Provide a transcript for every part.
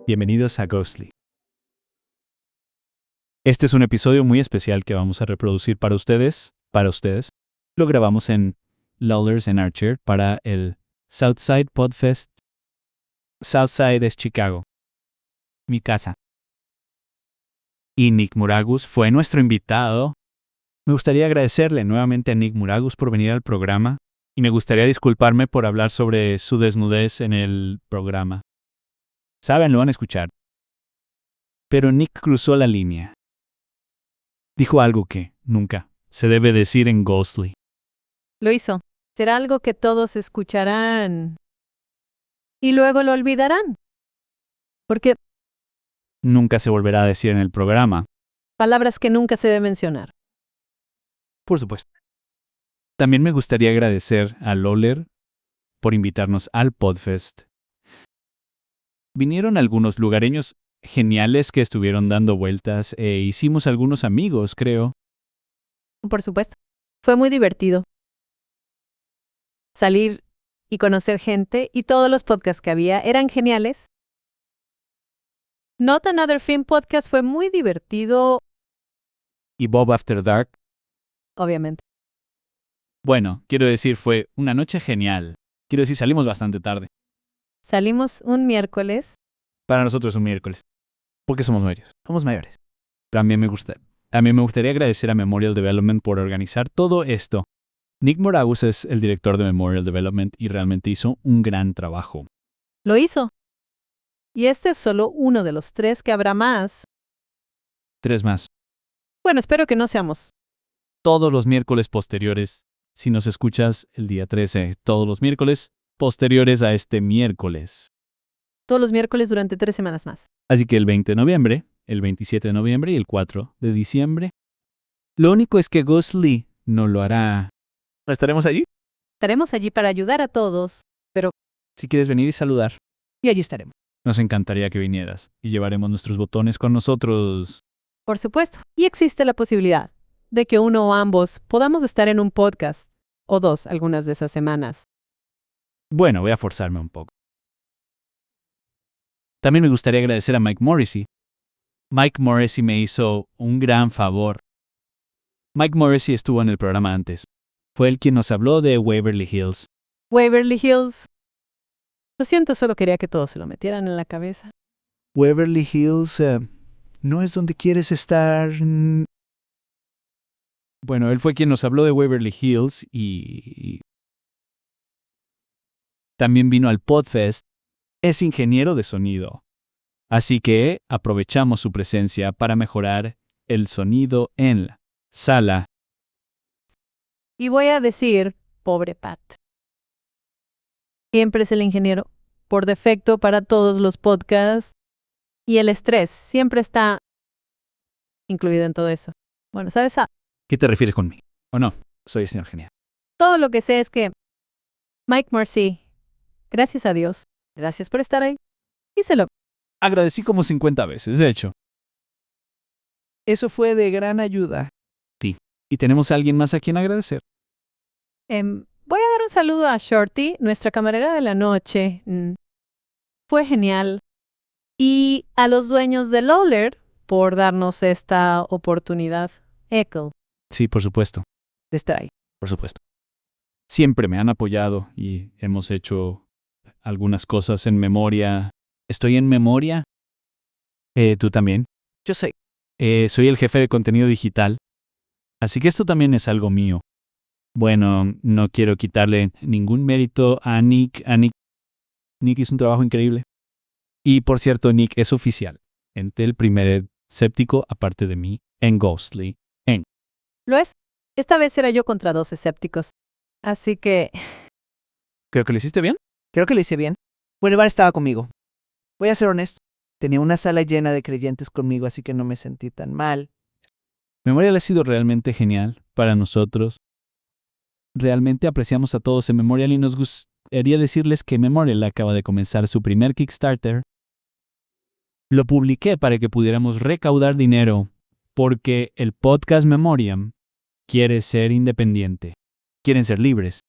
Bienvenidos a Ghostly. Este es un episodio muy especial que vamos a reproducir para ustedes. Lo grabamos en Lawlers and Archer para el Southside Podfest. Southside es Chicago, mi casa. Y Nick Muragus fue nuestro invitado. Me gustaría agradecerle nuevamente a Nick Muragus por venir al programa y me gustaría disculparme por hablar sobre su desnudez en el programa. Saben, lo van a escuchar. Pero Nick cruzó la línea. Dijo algo que nunca se debe decir en Ghostly. Lo hizo. Será algo que todos escucharán y luego lo olvidarán. Porque Nunca se volverá a decir en el programa. palabras que nunca se deben mencionar. Por supuesto. También me gustaría agradecer a Lawler por invitarnos al Podfest. Vinieron algunos lugareños geniales que estuvieron dando vueltas e hicimos algunos amigos, creo. Por supuesto. Fue muy divertido. Salir y conocer gente y todos los podcasts que había eran geniales. Not Another Film Podcast fue muy divertido, Y Bob After Dark, obviamente. bueno, quiero decir, fue una noche genial. Quiero decir, salimos bastante tarde. Salimos un miércoles. Para nosotros es un miércoles. Porque somos mayores. Somos mayores. Pero a mí me gustaría agradecer a Memorial Development por organizar todo esto. Nick Muragus es el director de Memorial Development y realmente hizo un gran trabajo. Lo hizo. Y este es solo uno de los 3 que habrá más. 3 más. Bueno, espero que no seamos. Todos los miércoles posteriores, si nos escuchas el día 13, todos los miércoles posteriores a este miércoles. Todos los miércoles durante 3 semanas más. Así que el 20 de noviembre, el 27 de noviembre y el 4 de diciembre. Lo único es que Ghostly no lo hará. ¿Estaremos allí? Estaremos allí para ayudar a todos. Si quieres venir y saludar, Y allí estaremos. nos encantaría que vinieras y llevaremos nuestros botones con nosotros. Por supuesto. Y existe la posibilidad de que uno o ambos podamos estar en un podcast, o 2 algunas de esas semanas. Bueno, voy a forzarme un poco. También me gustaría agradecer a Mike Morrissey. Mike Morrissey me hizo un gran favor. Mike Morrissey estuvo en el programa antes. Fue el quien nos habló de Waverly Hills. Waverly Hills. Lo siento, solo quería que todos se lo metieran en la cabeza. Waverly Hills no es donde quieres estar. Bueno, él fue quien nos habló de Waverly Hills y también vino al Podfest. Es ingeniero de sonido. Así que aprovechamos su presencia para mejorar el sonido en la sala. Y voy a decir, pobre Pat. Siempre es el ingeniero, por defecto para todos los podcasts. Y el estrés siempre está incluido en todo eso. Bueno, ¿sabes? ¿Qué te refieres conmigo? ¿O no? Soy el señor genial. Todo lo que sé es que Mike Morrissey, gracias a Dios, gracias por estar ahí. Y se lo... Agradecí como 50 veces, de hecho. Eso fue de gran ayuda. Sí. Y tenemos a alguien más a quien agradecer. Voy a dar un saludo a Shorty, nuestra camarera de la noche. Fue genial. Y a los dueños de Lawler por darnos esta oportunidad. Echo, Sí, por supuesto. de estar ahí. Por supuesto. Siempre me han apoyado y hemos hecho algunas cosas en memoria. ¿Estoy en memoria? ¿Tú también? Yo soy. Soy el jefe de contenido digital. Así que esto también es algo mío. Bueno, no quiero quitarle ningún mérito a Nick. Nick hizo un trabajo increíble. Y por cierto, Nick es oficial. Entre el primer escéptico, aparte de mí, en Ghostly. ¿Lo es? Esta vez era yo contra 2 escépticos. Así que... Creo que lo hiciste bien. Creo que lo hice bien. Bueno, Bar estaba conmigo. Voy a ser honesto. Tenía una sala llena de creyentes conmigo, así que no me sentí tan mal. Memorial ha sido realmente genial para nosotros. Realmente apreciamos a todos en Memorial y nos gustaría decirles que Memorial acaba de comenzar su primer Kickstarter. Lo publiqué para que pudiéramos recaudar dinero porque el podcast Memoriam quiere ser independiente. Quieren ser libres.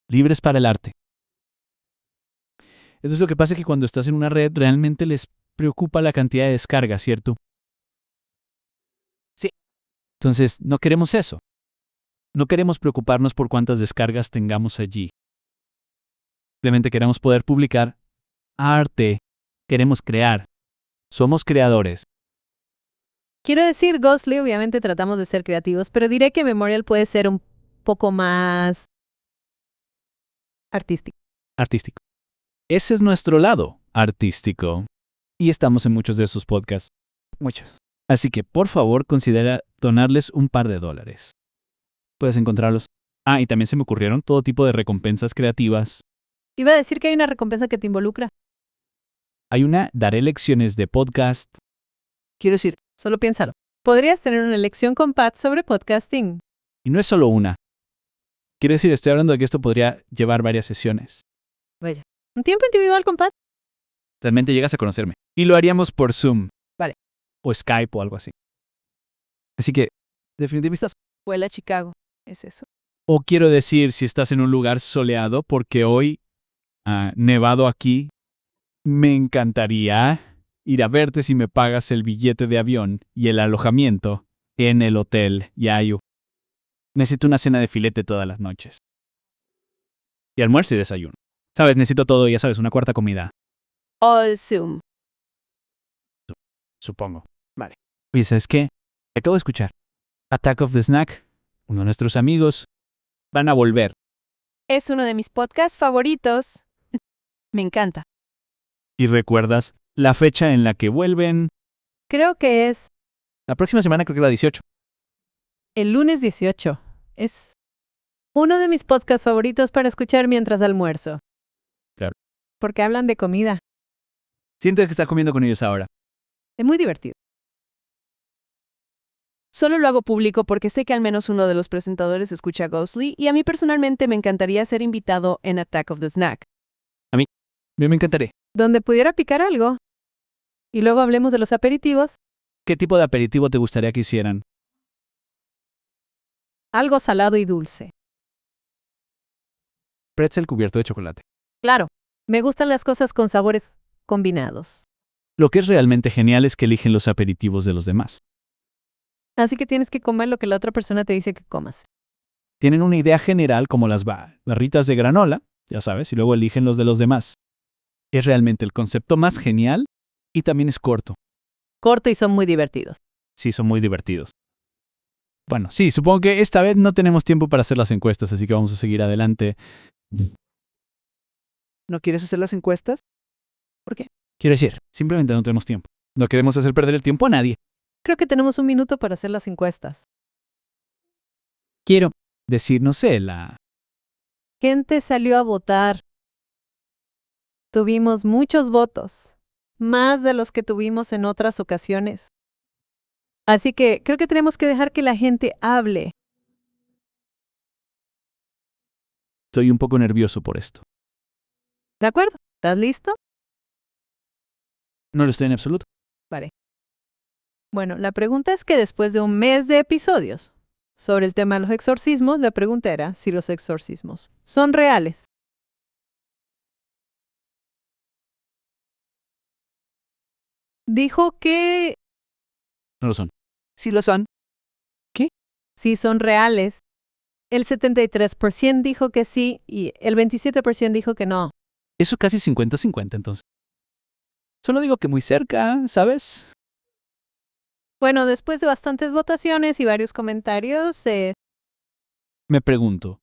Libres para el arte. Eso es lo que pasa, que cuando estás en una red realmente les preocupa la cantidad de descargas, ¿cierto? Sí. Entonces, no queremos eso. No queremos preocuparnos por cuántas descargas tengamos allí. Simplemente queremos poder publicar arte. Queremos crear. Somos creadores. Quiero decir, Ghostly, obviamente tratamos de ser creativos, pero diré que Memorial puede ser un poco más artístico. Artístico. Ese es nuestro lado artístico. Y estamos en muchos de esos podcasts. Muchos. Así que, por favor, considera donarles un par de dólares. Puedes encontrarlos. Ah, y también se me ocurrieron todo tipo de recompensas creativas. Iba a decir que hay una recompensa que te involucra. Hay una, daré lecciones de podcast. Quiero decir, Solo piénsalo. Podrías tener una lección con Pat sobre podcasting. Y no es solo una. Quiero decir, estoy hablando de que esto podría llevar varias sesiones. Vaya. ¿Un tiempo individual con Pat? Realmente llegas a conocerme. Y lo haríamos por Zoom. Vale. O Skype o algo así. Así que, definitivamente vuela a Chicago. ¿Es eso? o quiero decir, si estás en un lugar soleado, porque hoy ha nevado aquí, me encantaría ir a verte si me pagas el billete de avión y el alojamiento en el hotel Yayu. Necesito una cena de filete todas las noches. Y almuerzo y desayuno. Sabes, necesito todo, ya sabes, una cuarta comida, All Zoom. supongo. Vale. Oye, ¿sabes qué? Acabo de escuchar. Attack of the Snack, uno de nuestros amigos, van a volver. Es uno de mis podcasts favoritos. Me encanta. ¿Y recuerdas la fecha en la que vuelven? Creo que es La próxima semana, creo que es la 18. el lunes 18. Es uno de mis podcasts favoritos para escuchar mientras almuerzo. Claro. Porque hablan de comida. Sientes que estás comiendo con ellos ahora. Es muy divertido. Solo lo hago público porque sé que al menos uno de los presentadores escucha Ghostly y a mí personalmente me encantaría ser invitado en Attack of the Snack. Me encantaré. Donde pudiera picar algo. Y luego hablemos de los aperitivos. ¿Qué tipo de aperitivo te gustaría que hicieran? Algo salado y dulce. Pretzel cubierto de chocolate. Claro, me gustan las cosas con sabores combinados. Lo que es realmente genial es que eligen los aperitivos de los demás. Así que tienes que comer lo que la otra persona te dice que comas. Tienen una idea general como las barritas de granola, ya sabes, y luego eligen los de los demás. Es realmente el concepto más genial y también es corto. Corto y son muy divertidos. Sí, son muy divertidos. Bueno, sí, supongo que esta vez no tenemos tiempo para hacer las encuestas, así que vamos a seguir adelante. ¿No quieres hacer las encuestas? ¿Por qué? Quiero decir, simplemente no tenemos tiempo. No queremos hacer perder el tiempo a nadie. Creo que tenemos un minuto para hacer las encuestas. Quiero decir, no sé, la... Gente salió a votar. Tuvimos muchos votos, más de los que tuvimos en otras ocasiones. Así que creo que tenemos que dejar que la gente hable. Estoy un poco nervioso por esto. ¿De acuerdo? ¿Estás listo? No lo estoy en absoluto. Bueno, la pregunta es que después de un mes de episodios sobre el tema de los exorcismos, la pregunta era si los exorcismos son reales. Dijo que No lo son. Sí lo son. sí son reales. El 73% dijo que sí y el 27% dijo que no. Eso es casi 50-50 entonces. Solo digo que muy cerca, ¿sabes? Bueno, después de bastantes votaciones y varios comentarios, Me pregunto,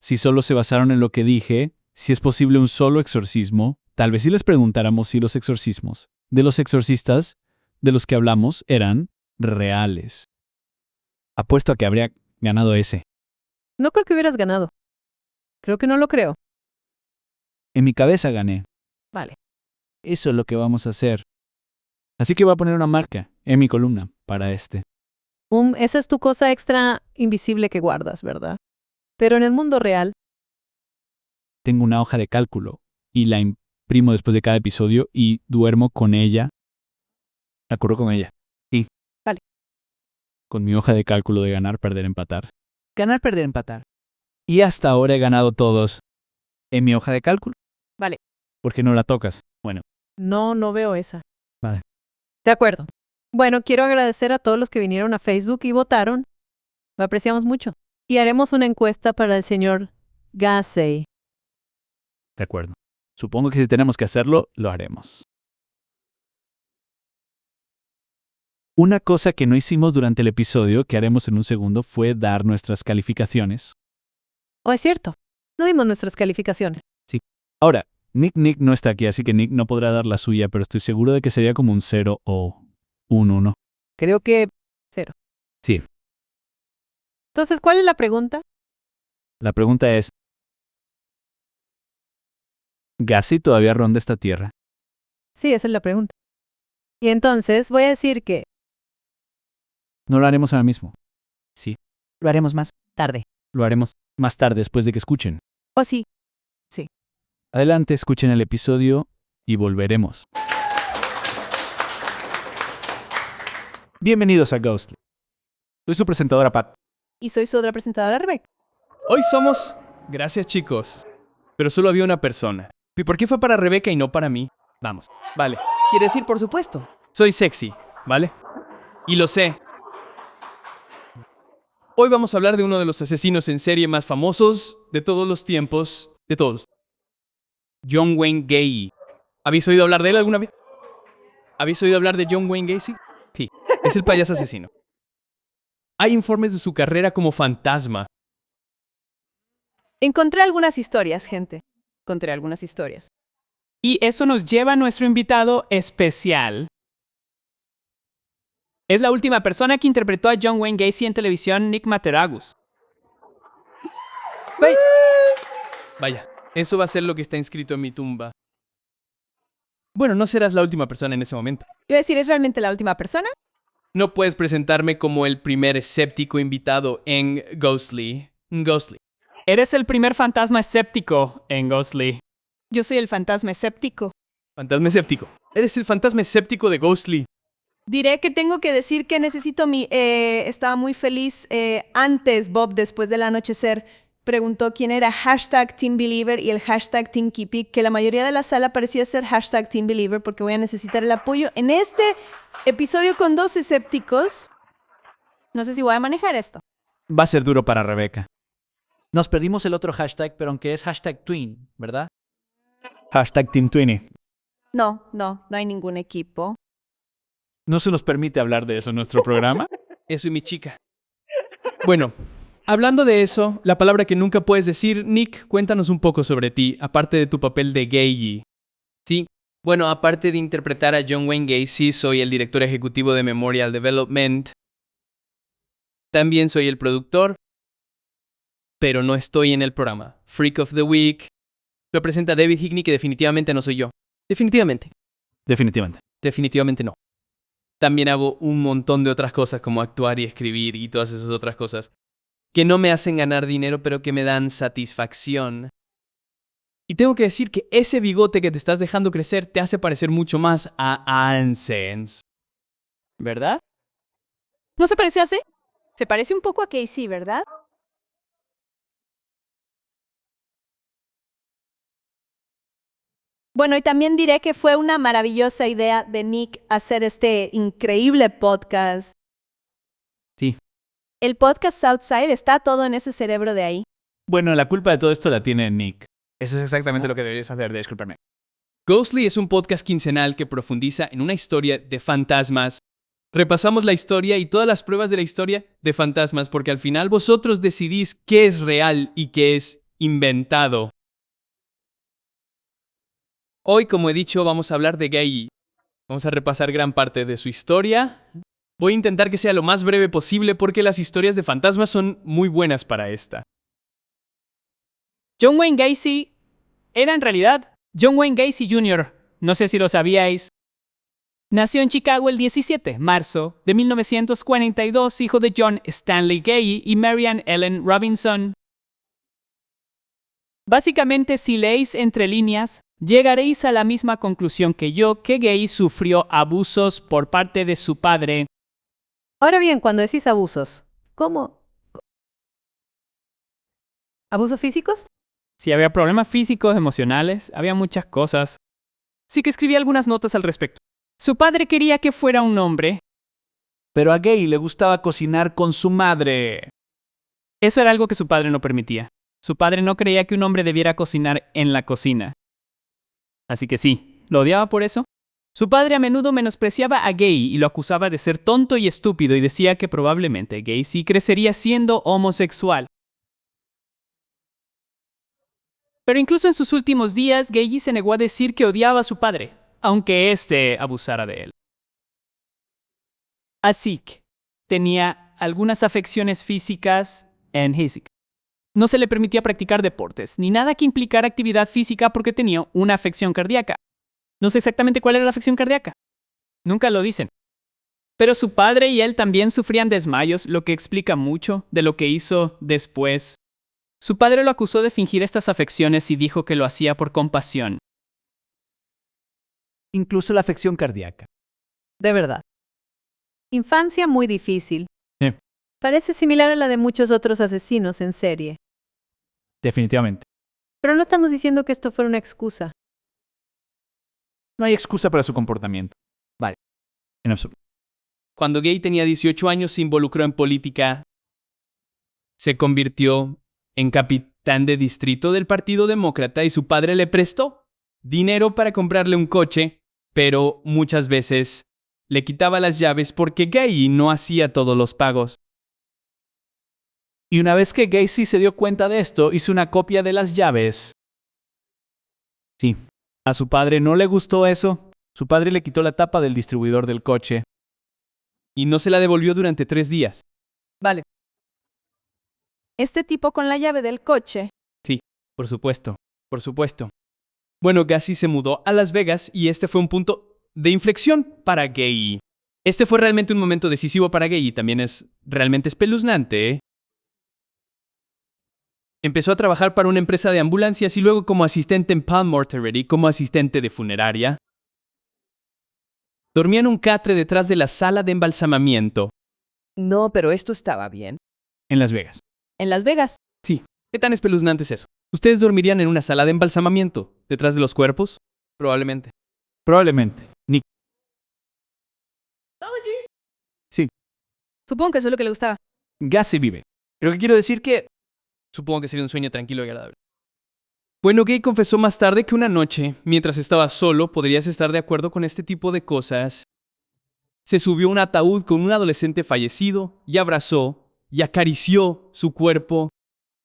si solo se basaron en lo que dije, si es posible un solo exorcismo, tal vez si les preguntáramos si los exorcismos de los exorcistas de los que hablamos eran reales. Apuesto a que habría ganado ese. no creo que hubieras ganado. Creo que no lo creo. En mi cabeza gané. Vale. Eso es lo que vamos a hacer. Así que voy a poner una marca en mi columna para este. Esa es tu cosa extra invisible que guardas, ¿verdad? Pero en el mundo real, Tengo una hoja de cálculo y la imprimo después de cada episodio y duermo con ella. La curro con ella. Y Vale. con mi hoja de cálculo de ganar, perder, empatar. Ganar, perder, empatar. Y hasta ahora he ganado todos en mi hoja de cálculo. Vale. ¿Por qué no la tocas? Bueno, no veo esa. De acuerdo. Bueno, quiero agradecer a todos los que vinieron a Facebook y votaron. Lo apreciamos mucho. Y haremos una encuesta para el señor Gassey. De acuerdo. Supongo que si tenemos que hacerlo, lo haremos. Una cosa que no hicimos durante el episodio, que haremos en un segundo, fue dar nuestras calificaciones. Oh, es cierto. No dimos nuestras calificaciones. Ahora, Nick no está aquí, así que Nick no podrá dar la suya, pero estoy seguro de que sería como un 0 o un 1. Creo que 0. Sí. Entonces, ¿cuál es la pregunta? La pregunta es, ¿Gassey todavía ronda esta tierra? Sí, esa es la pregunta. Y entonces voy a decir que No lo haremos ahora mismo. lo haremos más tarde. Lo haremos más tarde, después de que escuchen. Oh, sí. Adelante, escuchen el episodio y volveremos. Bienvenidos a Ghostly. Soy su presentadora Pat. Y soy su otra presentadora, Rebecca. Hoy somos... Gracias, chicos. Pero solo había una persona. ¿Y por qué fue para Rebeca y no para mí? Vamos. Vale. Quiere decir, por supuesto. Soy sexy, ¿vale? Y lo sé. Hoy vamos a hablar de uno de los asesinos en serie más famosos de todos los tiempos. De todos. John Wayne Gacy. ¿Habéis oído hablar de él alguna vez? ¿Habéis oído hablar de John Wayne Gacy? Sí. Es el payaso asesino. Hay informes de su carrera como fantasma. Encontré algunas historias, gente. Encontré algunas historias. Y eso nos lleva a nuestro invitado especial. Es la última persona que interpretó a John Wayne Gacy en televisión, Nick Materagus. Vaya, eso va a ser lo que está inscrito en mi tumba. Bueno, no serás la última persona en ese momento. Iba a decir, ¿es realmente la última persona? No puedes presentarme como el primer escéptico invitado en Ghostly. Eres el primer fantasma escéptico en Ghostly. Yo soy el fantasma escéptico. Fantasma escéptico. Eres el fantasma escéptico de Ghostly. Diré que tengo que decir que necesito estaba muy feliz antes, Bob, después del anochecer. Preguntó quién era #TeamBeliever y el #TeamKeepIt, que la mayoría de la sala parecía ser #TeamBeliever porque voy a necesitar el apoyo en este episodio con 2 escépticos. No sé si voy a manejar esto. Va a ser duro para Rebeca. Nos perdimos el otro hashtag, pero aunque es #Twin, ¿verdad? #TeamTwinny. No hay ningún equipo. No se nos permite hablar de eso en nuestro programa. Eso y mi chica. Bueno, hablando de eso, la palabra que nunca puedes decir, Nick, cuéntanos un poco sobre ti, aparte de tu papel de Gacy. Sí, bueno, aparte de interpretar a John Wayne Gacy, soy el director ejecutivo de Memorial Development. También soy el productor, pero no estoy en el programa. Freak of the Week. Lo presenta David Hickney, que definitivamente no soy yo. Definitivamente no. También hago un montón de otras cosas como actuar y escribir y todas esas otras cosas que no me hacen ganar dinero, pero que me dan satisfacción. Y tengo que decir que ese bigote que te estás dejando crecer te hace parecer mucho más a Ansens. ¿Verdad? ¿No se parece a C? Se parece un poco a Casey, ¿verdad? Bueno, y también diré que fue una maravillosa idea de Nick hacer este increíble podcast. Sí. El podcast Southside está todo en ese cerebro de ahí. Bueno, la culpa de todo esto la tiene Nick. Eso es exactamente lo que deberías hacer, discúlpame. Ghostly es un podcast quincenal que profundiza en una historia de fantasmas. Repasamos la historia y todas las pruebas de la historia de fantasmas porque al final vosotros decidís qué es real y qué es inventado. Hoy, como he dicho, vamos a hablar de Gacy. Vamos a repasar gran parte de su historia. Voy a intentar que sea lo más breve posible porque las historias de fantasmas son muy buenas para esta. John Wayne Gacy era en realidad John Wayne Gacy Jr. No sé si lo sabíais. Nació en Chicago el 17 de marzo de 1942, hijo de John Stanley Gacy y Marian Ellen Robinson. Básicamente, si leéis entre líneas, llegaréis a la misma conclusión que yo, que Gacy sufrió abusos por parte de su padre. Ahora bien, cuando decís abusos, ¿cómo? ¿Abusos físicos? Si había problemas físicos, emocionales, había muchas cosas. Sí que escribí algunas notas al respecto. Su padre quería que fuera un hombre. Pero a Gay le gustaba cocinar con su madre. Eso era algo que su padre no permitía. Su padre no creía que un hombre debiera cocinar en la cocina. Así que sí, ¿lo odiaba por eso? Su padre a menudo menospreciaba a Gay y lo acusaba de ser tonto y estúpido y decía que probablemente Gay sí crecería siendo homosexual. Pero incluso en sus últimos días, Gay se negó a decir que odiaba a su padre, aunque éste abusara de él. Asik tenía algunas afecciones físicas en Hasik. No se le permitía practicar deportes, ni nada que implicara actividad física porque tenía una afección cardíaca. No sé exactamente cuál era la afección cardíaca. Nunca lo dicen. Pero su padre y él también sufrían desmayos, lo que explica mucho de lo que hizo después. Su padre lo acusó de fingir estas afecciones y dijo que lo hacía por compasión. Incluso la afección cardíaca. De verdad. Infancia muy difícil. Sí. Parece similar a la de muchos otros asesinos en serie. Definitivamente. Pero no estamos diciendo que esto fuera una excusa. No hay excusa para su comportamiento. Vale. En absoluto. Cuando Gay tenía 18 años se involucró en política. Se convirtió en capitán de distrito del Partido Demócrata y su padre le prestó dinero para comprarle un coche, pero muchas veces le quitaba las llaves porque Gay no hacía todos los pagos. Y una vez que Gacy se dio cuenta de esto, hizo una copia de las llaves. Sí. A su padre no le gustó eso. Su padre le quitó la tapa del distribuidor del coche. Y no se la devolvió durante 3 días. Vale. Este tipo con la llave del coche. Por supuesto, por supuesto. Bueno, Gacy se mudó a Las Vegas y este fue un punto de inflexión para Gay. Este fue realmente un momento decisivo para Gay y también es realmente espeluznante, ¿eh? Empezó a trabajar para una empresa de ambulancias y luego como asistente en Palm Mortuary, como asistente de funeraria. Dormía en un catre detrás de la sala de embalsamamiento. No, pero esto estaba bien. En Las Vegas. En Las Vegas. ¿Qué tan espeluznante es eso? ¿Ustedes dormirían en una sala de embalsamamiento detrás de los cuerpos? Probablemente. Probablemente. Nick. Sí. Supongo que eso es lo que le gustaba. Gacy vive. Pero que quiero decir que... Supongo que sería un sueño tranquilo y agradable. Bueno, Gay confesó más tarde que una noche, mientras estaba solo, podrías estar de acuerdo con este tipo de cosas. Se subió a un ataúd con un adolescente fallecido y abrazó y acarició su cuerpo.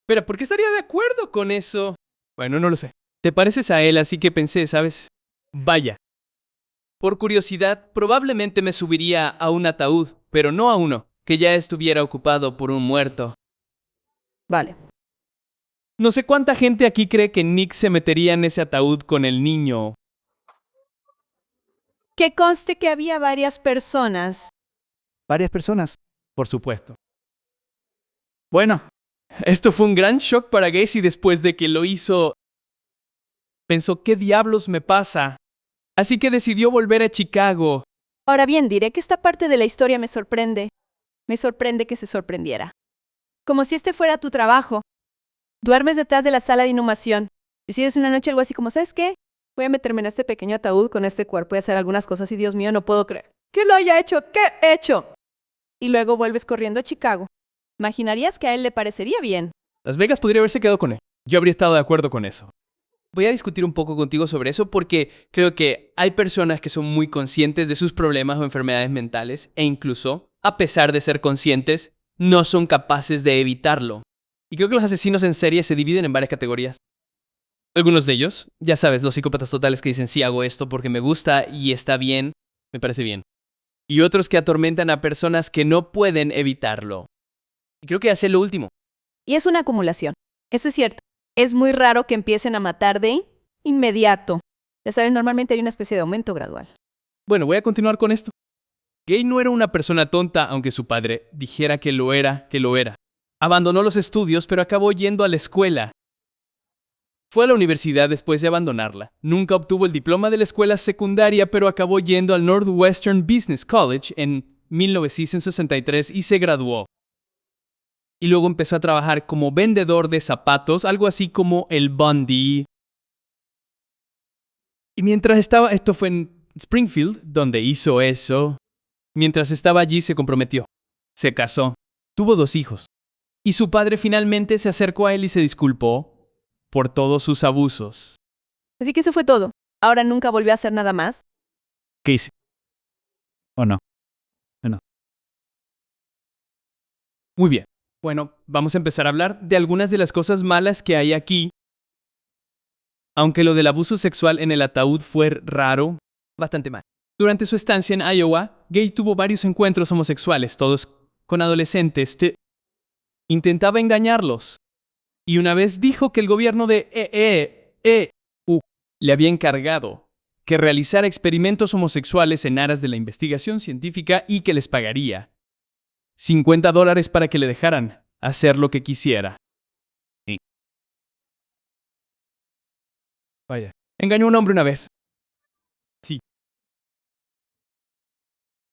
Espera, ¿por qué estaría de acuerdo con eso? Bueno, no lo sé. Te pareces a él, así que pensé, ¿sabes? Vaya. Por curiosidad, probablemente me subiría a un ataúd, pero no a uno que ya estuviera ocupado por un muerto. Vale. No sé cuánta gente aquí cree que Nick se metería en ese ataúd con el niño. Que conste que había varias personas. Varias personas. Por supuesto. Bueno, Esto fue un gran shock para Gacy después de que lo hizo. Pensó, ¿qué diablos me pasa? Así que decidió volver a Chicago. Ahora bien, diré que esta parte de la historia me sorprende. Me sorprende que se sorprendiera. Como si este fuera tu trabajo. Duermes detrás de la sala de inhumación. Decides una noche algo así como, ¿sabes qué? Voy a meterme en este pequeño ataúd con este cuerpo y hacer algunas cosas y Dios mío, no puedo creer. ¿Qué lo haya hecho? ¿Qué he hecho? Y luego vuelves corriendo a Chicago. Imaginarías que a él le parecería bien. Las Vegas podría haberse quedado con él. Yo habría estado de acuerdo con eso. Voy a discutir un poco contigo sobre eso porque creo que hay personas que son muy conscientes de sus problemas o enfermedades mentales e incluso, a pesar de ser conscientes, no son capaces de evitarlo. Y creo que los asesinos en serie se dividen en varias categorías. Algunos de ellos, ya sabes, los psicópatas totales que dicen sí hago esto porque me gusta y está bien, me parece bien. Y otros que atormentan a personas que no pueden evitarlo. Y creo que hace lo último. Y es una acumulación. Eso es cierto. Es muy raro que empiecen a matar de inmediato. Ya sabes, normalmente hay una especie de aumento gradual. Bueno, voy a continuar con esto. Gay no era una persona tonta, aunque su padre dijera que lo era, Abandonó los estudios, pero acabó yendo a la escuela. Fue a la universidad después de abandonarla. Nunca obtuvo el diploma de la escuela secundaria, pero acabó yendo al Northwestern Business College en 1963 y se graduó. Y luego empezó a trabajar como vendedor de zapatos, algo así como el Bundy. Y mientras estaba, esto fue en Springfield, donde hizo eso. Mientras estaba allí se comprometió. Se casó. Tuvo 2 hijos. Y su padre finalmente se acercó a él y se disculpó por todos sus abusos. Así que eso fue todo. Ahora nunca volvió a hacer nada más. ¿Qué hice? ¿O no? Muy bien. Bueno, vamos a empezar a hablar de algunas de las cosas malas que hay aquí. Aunque lo del abuso sexual en el ataúd fue raro, bastante mal. Durante su estancia en Iowa, Gay tuvo varios encuentros homosexuales, todos con adolescentes. Intentaba engañarlos. Y una vez dijo que el gobierno de le había encargado que realizara experimentos homosexuales en aras de la investigación científica y que les pagaría $50 para que le dejaran hacer lo que quisiera. Sí. Vaya. Engañó a un hombre una vez. Sí.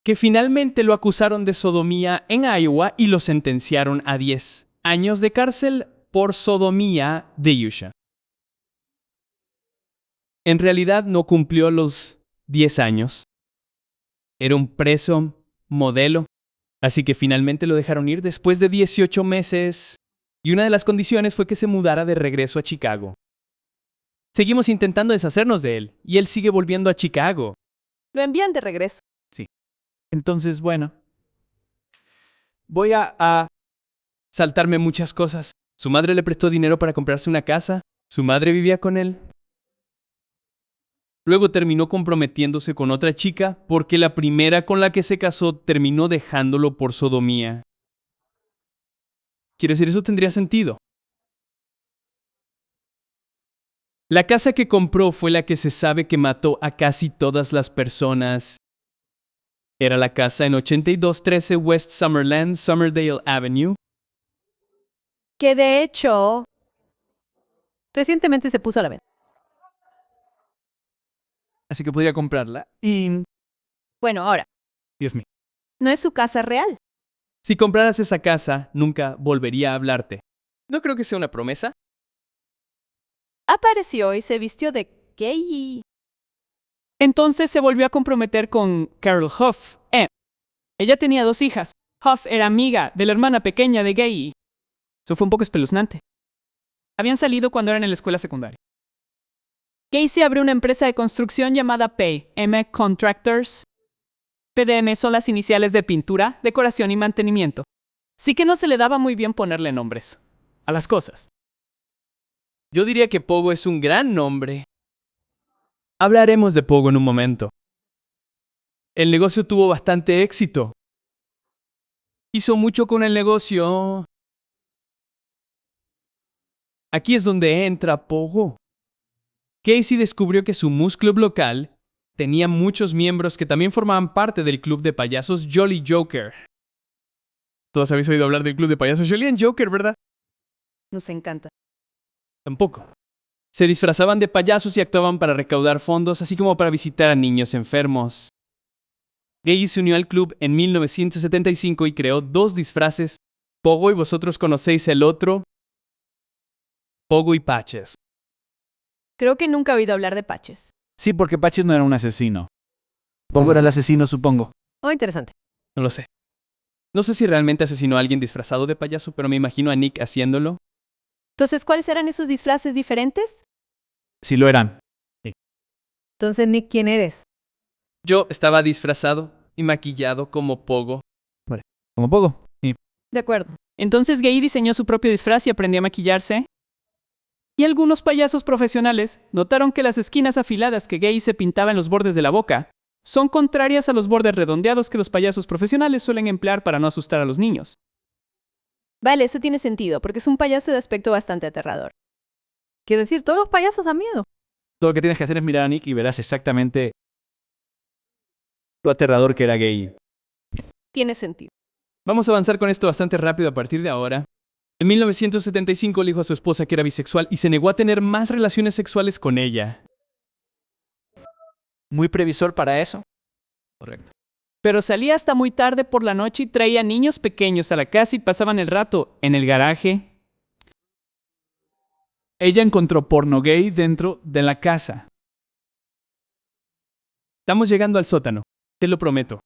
Que finalmente lo acusaron de sodomía en Iowa y lo sentenciaron a 10 años de cárcel por sodomía de Usha. En realidad no cumplió los 10 años. Era un preso modelo. Así que finalmente lo dejaron ir después de 18 meses. Y una de las condiciones fue que se mudara de regreso a Chicago. Seguimos intentando deshacernos de él, y él sigue volviendo a Chicago. Lo envían de regreso. Entonces, bueno. Voy a Saltarme muchas cosas. Su madre le prestó dinero para comprarse una casa. Su madre vivía con él. Luego terminó comprometiéndose con otra chica porque la primera con la que se casó terminó dejándolo por sodomía. Quiero decir, eso tendría sentido. La casa que compró fue la que se sabe que mató a casi todas las personas. Era la casa en 8213 West Summerland, Summerdale Avenue. Que de hecho, Recientemente se puso a la venta. Así que podría comprarla. Y bueno, ahora, Dios mío. no es su casa real. Si compraras esa casa, nunca volvería a hablarte. No creo que sea una promesa. Apareció y se vistió de gay. Entonces se volvió a comprometer con Carol Huff. Ella tenía 2 hijas. Huff era amiga de la hermana pequeña de Gay. Eso fue un poco espeluznante. Habían salido cuando eran en la escuela secundaria. Casey abrió una empresa de construcción llamada PM Contractors. PDM son las iniciales de pintura, decoración y mantenimiento. Sí que no se le daba muy bien ponerle nombres a las cosas. Yo diría que Pogo es un gran nombre. Hablaremos de Pogo en un momento. El negocio tuvo bastante éxito. Hizo mucho con el negocio. Aquí es donde entra Pogo. Casey descubrió que su Moose Club local tenía muchos miembros que también formaban parte del club de payasos Jolly Joker. Todos habéis oído hablar del club de payasos Jolly and Joker, ¿verdad? Nos encanta. Tampoco. Se disfrazaban de payasos y actuaban para recaudar fondos, así como para visitar a niños enfermos. Gay se unió al club en 1975 y creó 2 disfraces. Pogo y vosotros conocéis el otro. Pogo y Patches. Creo que nunca he oído hablar de Patches. Sí, porque Patches no era un asesino. Pogo era el asesino, supongo. Oh, interesante. No lo sé. No sé si realmente asesinó a alguien disfrazado de payaso, pero me imagino a Nick haciéndolo. Entonces, ¿cuáles eran esos disfraces diferentes? Sí lo eran. Entonces, Nick, ¿quién eres? Yo estaba disfrazado y maquillado como Pogo. Como Pogo. Sí. De acuerdo. Entonces Gay diseñó su propio disfraz y aprendió a maquillarse. Y algunos payasos profesionales notaron que las esquinas afiladas que Gay se pintaba en los bordes de la boca son contrarias a los bordes redondeados que los payasos profesionales suelen emplear para no asustar a los niños. Vale, eso tiene sentido, porque es un payaso de aspecto bastante aterrador. Quiero decir, todos los payasos dan miedo. Todo lo que tienes que hacer es mirar a Nick y verás exactamente lo aterrador que era Gay. Tiene sentido. Vamos a avanzar con esto bastante rápido a partir de ahora. En 1975 le dijo a su esposa que era bisexual y se negó a tener más relaciones sexuales con ella. Muy previsor para eso. Correcto. Pero salía hasta muy tarde por la noche y traía niños pequeños a la casa y pasaban el rato en el garaje. Ella encontró porno gay dentro de la casa. Estamos llegando al sótano, te lo prometo.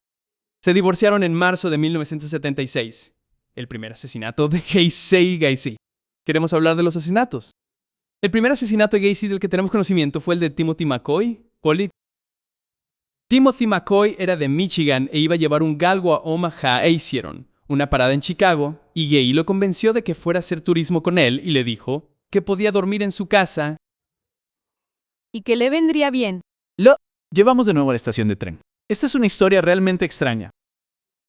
Se divorciaron en marzo de 1976. El primer asesinato de Gacy. Queremos hablar de los asesinatos. El primer asesinato de Gacy del que tenemos conocimiento fue el de Timothy McCoy. Timothy McCoy era de Michigan e iba a llevar un galgo a Omaha e hicieron una parada en Chicago y Gay lo convenció de que fuera a hacer turismo con él y le dijo que podía dormir en su casa. Y que le vendría bien. Llevamos de nuevo a la estación de tren. Esta es una historia realmente extraña.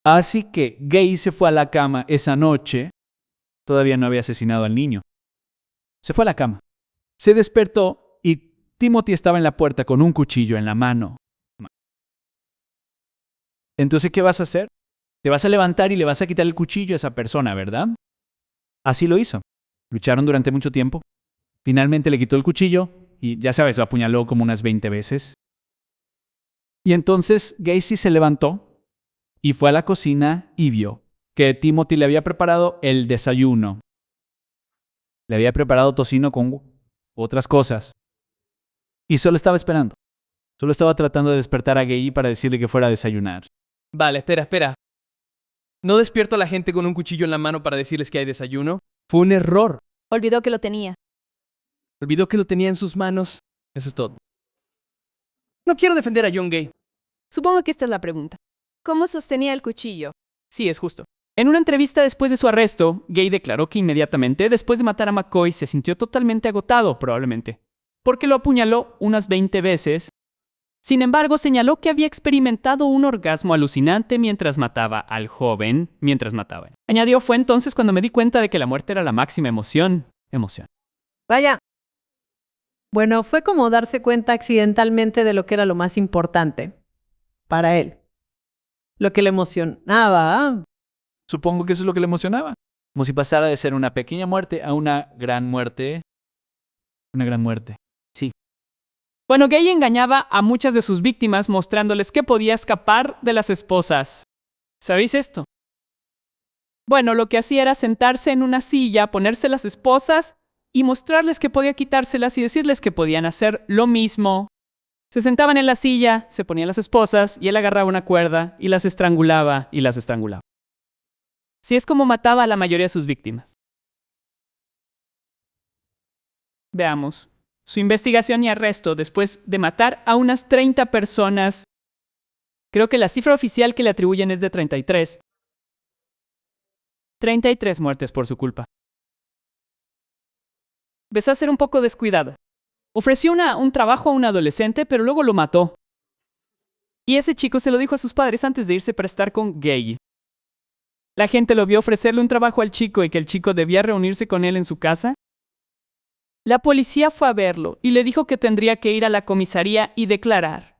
Así que Gay se fue a la cama esa noche. Todavía no había asesinado al niño. Se fue a la cama. Se despertó y Timothy estaba en la puerta con un cuchillo en la mano. Entonces, ¿qué vas a hacer? Te vas a levantar y le vas a quitar el cuchillo a esa persona, ¿verdad? Así lo hizo. Lucharon durante mucho tiempo. Finalmente le quitó el cuchillo y, ya sabes, lo apuñaló como unas 20 veces. Y entonces Gacy se levantó y fue a la cocina y vio que Timothy le había preparado el desayuno. Le había preparado tocino con otras cosas. Y solo estaba esperando. Solo estaba tratando de despertar a Gay para decirle que fuera a desayunar. Vale, espera. No despierto a la gente con un cuchillo en la mano para decirles que hay desayuno. Fue un error. Olvidó que lo tenía. Olvidó que lo tenía en sus manos. Eso es todo. No quiero defender a John Gay. Supongo que esta es la pregunta. ¿Cómo sostenía el cuchillo? Sí, es justo. En una entrevista después de su arresto, Gay declaró que inmediatamente después de matar a McCoy se sintió totalmente agotado, probablemente, porque lo apuñaló unas 20 veces. Sin embargo, señaló que había experimentado un orgasmo alucinante mientras mataba al joven, Añadió, fue entonces cuando me di cuenta de que la muerte era la máxima emoción. Vaya. Bueno, fue como darse cuenta accidentalmente de lo que era lo más importante para él. Lo que le emocionaba. Supongo que eso es lo que le emocionaba. Como si pasara de ser una pequeña muerte a una gran muerte. Una gran muerte. Sí. Bueno, Gay engañaba a muchas de sus víctimas mostrándoles que podía escapar de las esposas. ¿Sabéis esto? Bueno, lo que hacía era sentarse en una silla, ponerse las esposas y mostrarles que podía quitárselas y decirles que podían hacer lo mismo. Se sentaban en la silla, se ponían las esposas y él agarraba una cuerda y las estrangulaba. Así es como mataba a la mayoría de sus víctimas. Veamos. Su investigación y arresto después de matar a unas 30 personas. Creo que la cifra oficial que le atribuyen es de 33. 33 muertes por su culpa. Empezó a ser un poco descuidada. Ofreció un trabajo a un adolescente, pero luego lo mató. Y ese chico se lo dijo a sus padres antes de irse para estar con Gay. La gente lo vio ofrecerle un trabajo al chico y que el chico debía reunirse con él en su casa. La policía fue a verlo y le dijo que tendría que ir a la comisaría y declarar.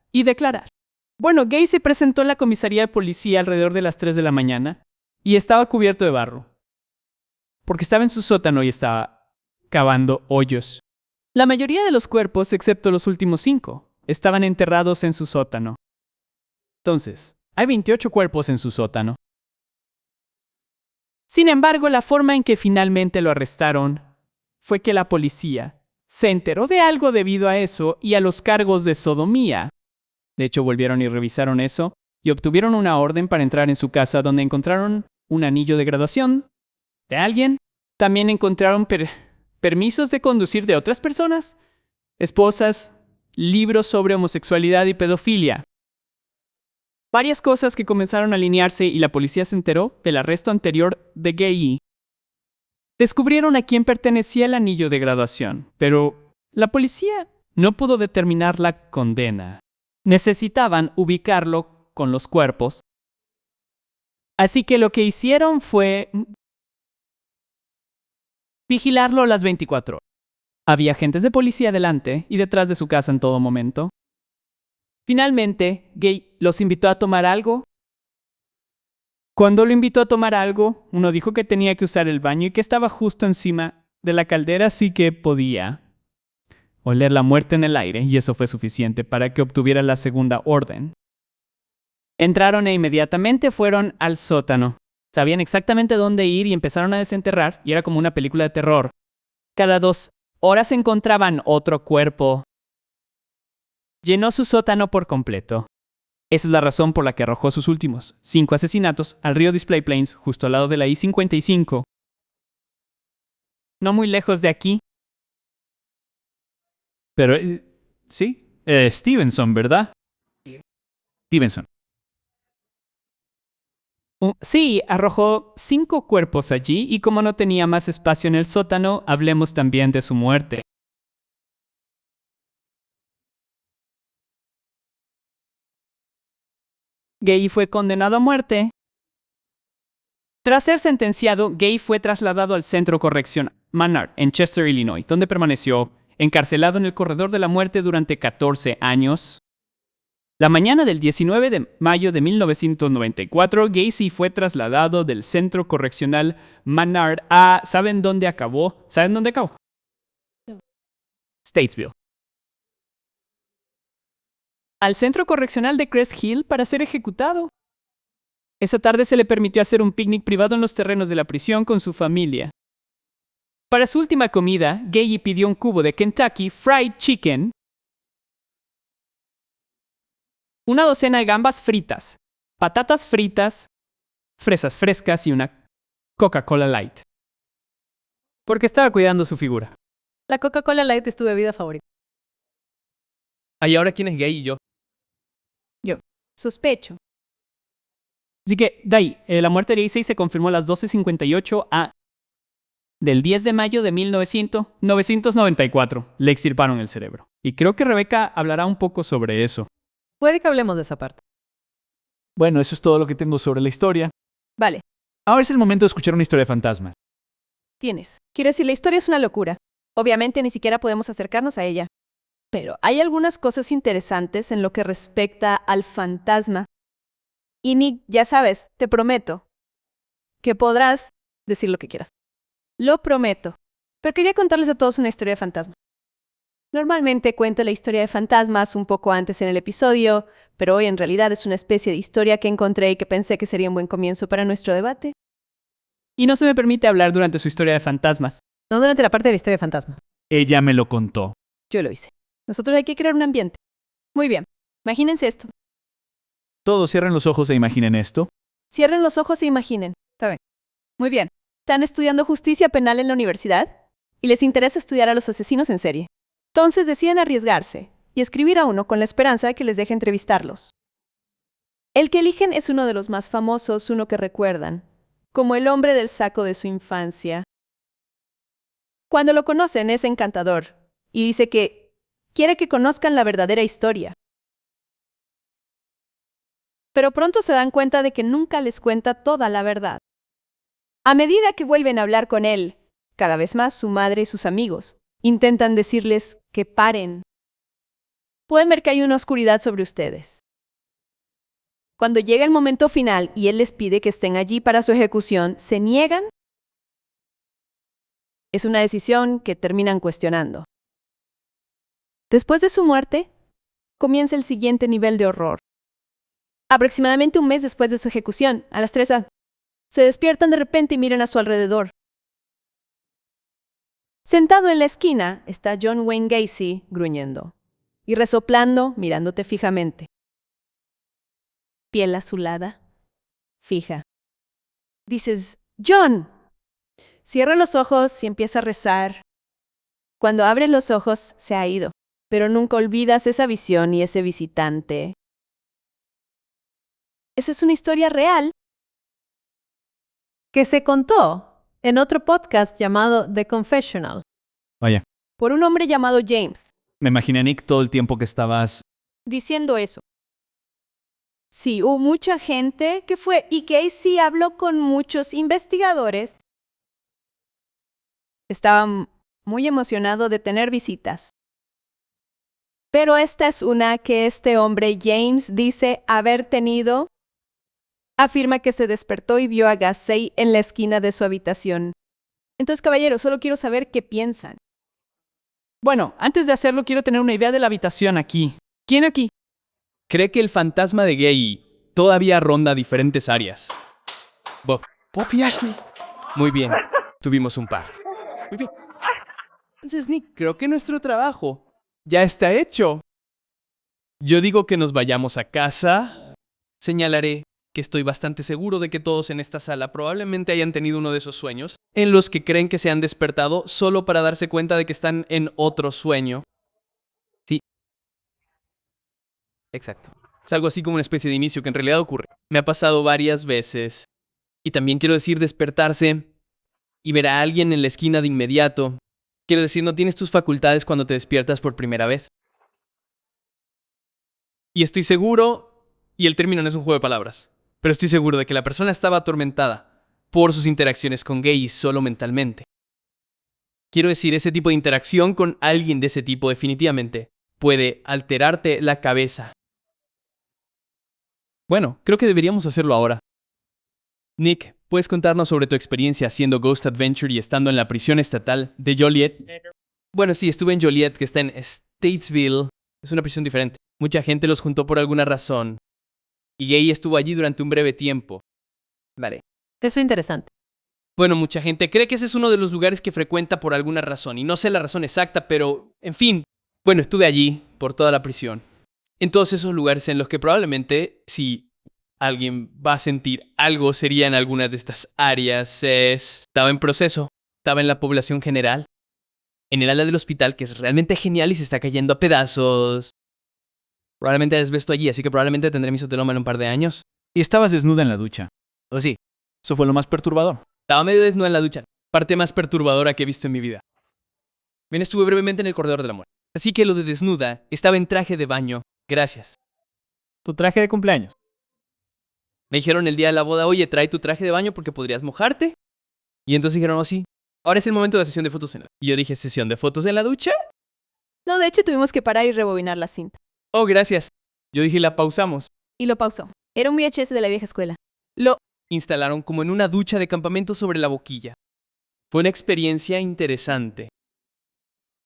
Bueno, Gay se presentó en la comisaría de policía alrededor de las 3 de la mañana y estaba cubierto de barro. Porque estaba en su sótano y estaba cavando hoyos. La mayoría de los cuerpos, excepto los últimos 5, estaban enterrados en su sótano. Entonces, hay 28 cuerpos en su sótano. Sin embargo, la forma en que finalmente lo arrestaron fue que la policía se enteró de algo debido a eso y a los cargos de sodomía. De hecho, volvieron y revisaron eso y obtuvieron una orden para entrar en su casa donde encontraron un anillo de graduación de alguien. También encontraron permisos de conducir de otras personas, esposas, libros sobre homosexualidad y pedofilia. Varias cosas que comenzaron a alinearse y la policía se enteró del arresto anterior de Gay. Descubrieron a quién pertenecía el anillo de graduación, pero la policía no pudo determinar la condena. Necesitaban ubicarlo con los cuerpos. Así que lo que hicieron fue vigilarlo las 24 horas. Había agentes de policía delante y detrás de su casa en todo momento. Finalmente, Gay los invitó a tomar algo. Cuando lo invitó a tomar algo, uno dijo que tenía que usar el baño y que estaba justo encima de la caldera, así que podía oler la muerte en el aire, y eso fue suficiente para que obtuviera la segunda orden. Entraron e inmediatamente fueron al sótano. Sabían exactamente dónde ir y empezaron a desenterrar, y era como una película de terror. Cada 2 horas encontraban otro cuerpo. Llenó su sótano por completo. Esa es la razón por la que arrojó sus últimos 5 asesinatos al río Display Plains, justo al lado de la I-55. No muy lejos de aquí. Pero, sí, Stevenson, ¿verdad? Stevenson. Sí, arrojó 5 cuerpos allí y como no tenía más espacio en el sótano, hablemos también de su muerte. Gay fue condenado a muerte. Tras ser sentenciado, Gay fue trasladado al centro correccional Manard, en Chester, Illinois, donde permaneció encarcelado en el corredor de la muerte durante 14 años. La mañana del 19 de mayo de 1994, Gacy fue trasladado del centro correccional Manard a... ¿Saben dónde acabó? ¿Saben dónde acabó? Statesville. Al centro correccional de Crest Hill para ser ejecutado. Esa tarde se le permitió hacer un picnic privado en los terrenos de la prisión con su familia. Para su última comida, Gay pidió un cubo de Kentucky Fried Chicken, una docena de gambas fritas, patatas fritas, fresas frescas y una Coca-Cola Light. Porque estaba cuidando su figura. La Coca-Cola Light es tu bebida favorita. ¿Y ahora quién es Gay y yo? Sospecho. Así que, de ahí, la muerte de Gacy se confirmó a las 12:58 del 10 de mayo de 1994. Le extirparon el cerebro. Y creo que Rebeca hablará un poco sobre eso. Puede que hablemos de esa parte. Bueno, eso es todo lo que tengo sobre la historia. Vale, Ahora es el momento de escuchar una historia de fantasmas. tienes. Quiero decir, la historia es una locura. Obviamente ni siquiera podemos acercarnos a ella. Pero hay algunas cosas interesantes en lo que respecta al fantasma. Y Nick, ya sabes, te prometo que podrás decir lo que quieras. Lo prometo. Pero quería contarles a todos una historia de fantasmas. Normalmente cuento la historia de fantasmas un poco antes en el episodio, pero hoy en realidad es una especie de historia que encontré y que pensé que sería un buen comienzo para nuestro debate. Y no se me permite hablar durante su historia de fantasmas. No durante la parte de la historia de fantasma. Ella me lo contó. Yo lo hice. Nosotros hay que crear un ambiente. Muy bien. Imagínense esto. Todos cierren los ojos e imaginen esto. Cierren los ojos e imaginen. Está bien. Muy bien. Están estudiando justicia penal en la universidad y les interesa estudiar a los asesinos en serie. Entonces deciden arriesgarse y escribir a uno con la esperanza de que les deje entrevistarlos. El que eligen es uno de los más famosos, uno que recuerdan, como el hombre del saco de su infancia. Cuando lo conocen es encantador y dice que quiere que conozcan la verdadera historia. Pero pronto se dan cuenta de que nunca les cuenta toda la verdad. A medida que vuelven a hablar con él, cada vez más su madre y sus amigos intentan decirles que paren. Pueden ver que hay una oscuridad sobre ustedes. Cuando llega el momento final y él les pide que estén allí para su ejecución, ¿se niegan? Es una decisión que terminan cuestionando. Después de su muerte, comienza el siguiente nivel de horror. Aproximadamente un mes después de su ejecución, a las 3 a.m., se despiertan de repente y miran a su alrededor. Sentado en la esquina está John Wayne Gacy gruñendo y resoplando mirándote fijamente. Piel azulada, fija. Dices, John. Cierra los ojos y empieza a rezar. Cuando abres los ojos, se ha ido, pero nunca olvidas esa visión y ese visitante. Esa es una historia real. Que se contó en otro podcast llamado The Confessional. Vaya, Por un hombre llamado James, me imaginé a Nick todo el tiempo que estabas... diciendo eso. Sí, hubo mucha gente que fue, y Gacy habló con muchos investigadores. Estaba muy emocionado de tener visitas. Pero esta es una que este hombre James dice haber tenido. Afirma que se despertó y vio a Gacy en la esquina de su habitación. Entonces, caballeros, solo quiero saber qué piensan. Bueno, antes de hacerlo quiero tener una idea de la habitación aquí. ¿Quién aquí? ¿Cree que el fantasma de Gay todavía ronda diferentes áreas? Bob y Ashley. Muy bien, tuvimos un par. Muy bien. Entonces, Nick, creo que nuestro trabajo ya está hecho. Yo digo que nos vayamos a casa. Señalaré que estoy bastante seguro de que todos en esta sala probablemente hayan tenido uno de esos sueños en los que creen que se han despertado solo para darse cuenta de que están en otro sueño. Sí. Exacto. Es algo así como una especie de inicio que en realidad ocurre. Me ha pasado varias veces. Y también quiero decir despertarse y ver a alguien en la esquina de inmediato. Quiero decir, no tienes tus facultades cuando te despiertas por primera vez. Y estoy seguro, y el término no es un juego de palabras, pero estoy seguro de que la persona estaba atormentada por sus interacciones con gays solo mentalmente. Quiero decir, ese tipo de interacción con alguien de ese tipo definitivamente puede alterarte la cabeza. Bueno, creo que deberíamos hacerlo ahora. Nick, ¿puedes contarnos sobre tu experiencia haciendo Ghost Adventure y estando en la prisión estatal de Joliet? Bueno, sí, estuve en Joliet, que está en Statesville. Es una prisión diferente. Mucha gente los juntó por alguna razón. Y Gay estuvo allí durante un breve tiempo. Vale. Eso es interesante. Bueno, mucha gente cree que ese es uno de los lugares que frecuenta por alguna razón. Y no sé la razón exacta, pero, en fin. Bueno, estuve allí por toda la prisión. En todos esos lugares en los que probablemente, si alguien va a sentir algo, sería en alguna de estas áreas. Estaba en proceso. Estaba en la población general. En el ala del hospital, que es realmente genial y se está cayendo a pedazos. Probablemente hayas visto allí, así que probablemente tendré mesoteloma en un par de años. Y estabas desnuda en la ducha. ¿O sí? Eso fue lo más perturbador. Estaba medio desnuda en la ducha. Parte más perturbadora que he visto en mi vida. Bien, estuve brevemente en el corredor de la muerte. Así que lo de desnuda, estaba en traje de baño. Gracias. Tu traje de cumpleaños. Me dijeron el día de la boda, oye, trae tu traje de baño porque podrías mojarte. Y entonces dijeron, oh sí, ahora es el momento de la sesión de fotos en la ducha. Y yo dije, ¿sesión de fotos en la ducha? No, de hecho tuvimos que parar y rebobinar la cinta. Oh, gracias. Yo dije, la pausamos. Y lo pausó. Era un VHS de la vieja escuela. Instalaron como en una ducha de campamento sobre la boquilla. Fue una experiencia interesante.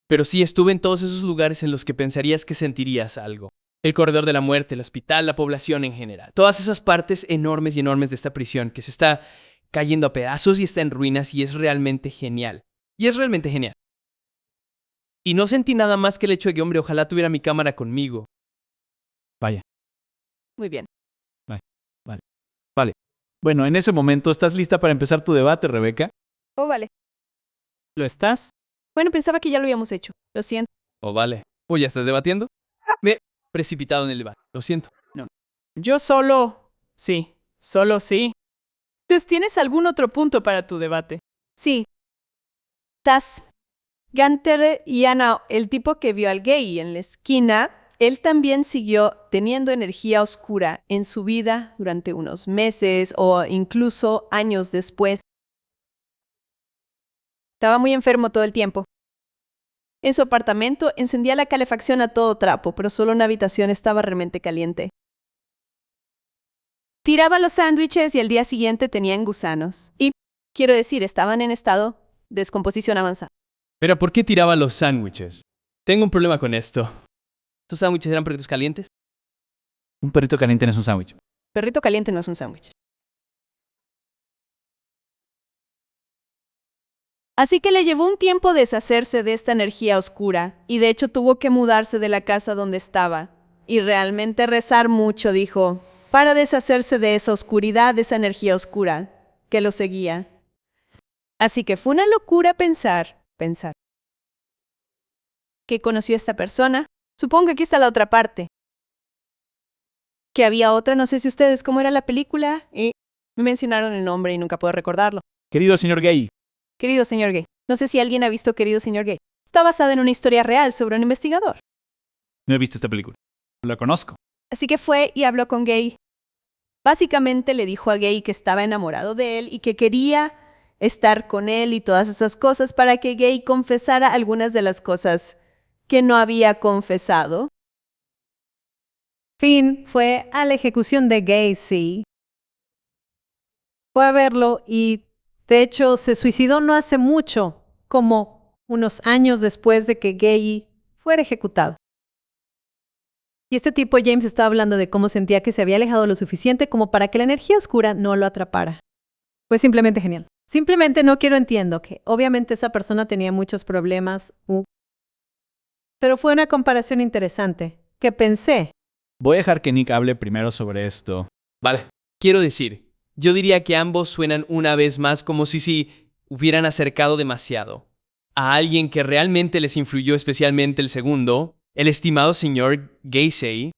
Pero sí, estuve en todos esos lugares en los que pensarías que sentirías algo. El corredor de la muerte, el hospital, la población en general. Todas esas partes enormes y enormes de esta prisión que se está cayendo a pedazos y está en ruinas y es realmente genial. Y es realmente genial. Y no sentí nada más que el hecho de que, hombre, ojalá tuviera mi cámara conmigo. Vaya. Muy bien. Bueno, en ese momento, ¿estás lista para empezar tu debate, Rebeca? Oh, vale. ¿Lo estás? Bueno, pensaba que ya lo habíamos hecho. Lo siento. Oh, vale. ¿O ya estás debatiendo? Me he precipitado en el debate. Lo siento. Yo solo... Sí, solo sí. ¿Tienes algún otro punto para tu debate? Sí. Taz. Gunter y Ana, el tipo que vio al gay en la esquina, él también siguió teniendo energía oscura en su vida durante unos meses o incluso años después. Estaba muy enfermo todo el tiempo. En su apartamento encendía la calefacción a todo trapo, pero solo una habitación estaba realmente caliente. Tiraba los sándwiches y al día siguiente tenían gusanos. Y, quiero decir, estaban en estado de descomposición avanzada. Pero ¿por qué tiraba los sándwiches? Tengo un problema con esto. ¿Estos sándwiches eran perritos calientes? Un perrito caliente no es un sándwich. Perrito caliente no es un sándwich. Así que le llevó un tiempo deshacerse de esta energía oscura, y de hecho tuvo que mudarse de la casa donde estaba, y realmente rezar mucho, dijo, para deshacerse de esa oscuridad, de esa energía oscura que lo seguía. Así que fue una locura pensar, que conoció a esta persona. Supongo que aquí está la otra parte. Que había otra, no sé si ustedes, ¿cómo era la película? Y me mencionaron el nombre y nunca puedo recordarlo. Querido señor Gay. Querido señor Gay. No sé si alguien ha visto Querido señor Gay. Está basada en una historia real sobre un investigador. No he visto esta película. La conozco. Así que fue y habló con Gay. Básicamente le dijo a Gay que estaba enamorado de él y que quería estar con él y todas esas cosas para que Gay confesara algunas de las cosas que no había confesado. Finn fue a la ejecución de Gacy. Fue a verlo y, de hecho, se suicidó no hace mucho, como unos años después de que Gay fuera ejecutado. Y este tipo, James, estaba hablando de cómo sentía que se había alejado lo suficiente como para que la energía oscura no lo atrapara. Fue simplemente genial. Simplemente entiendo que obviamente esa persona tenía muchos problemas, pero fue una comparación interesante que pensé Voy a dejar que Nick hable primero sobre esto. Vale. Quiero decir, yo diría que ambos suenan una vez más como si hubieran acercado demasiado a alguien que realmente les influyó, especialmente el segundo, el estimado señor Gacy.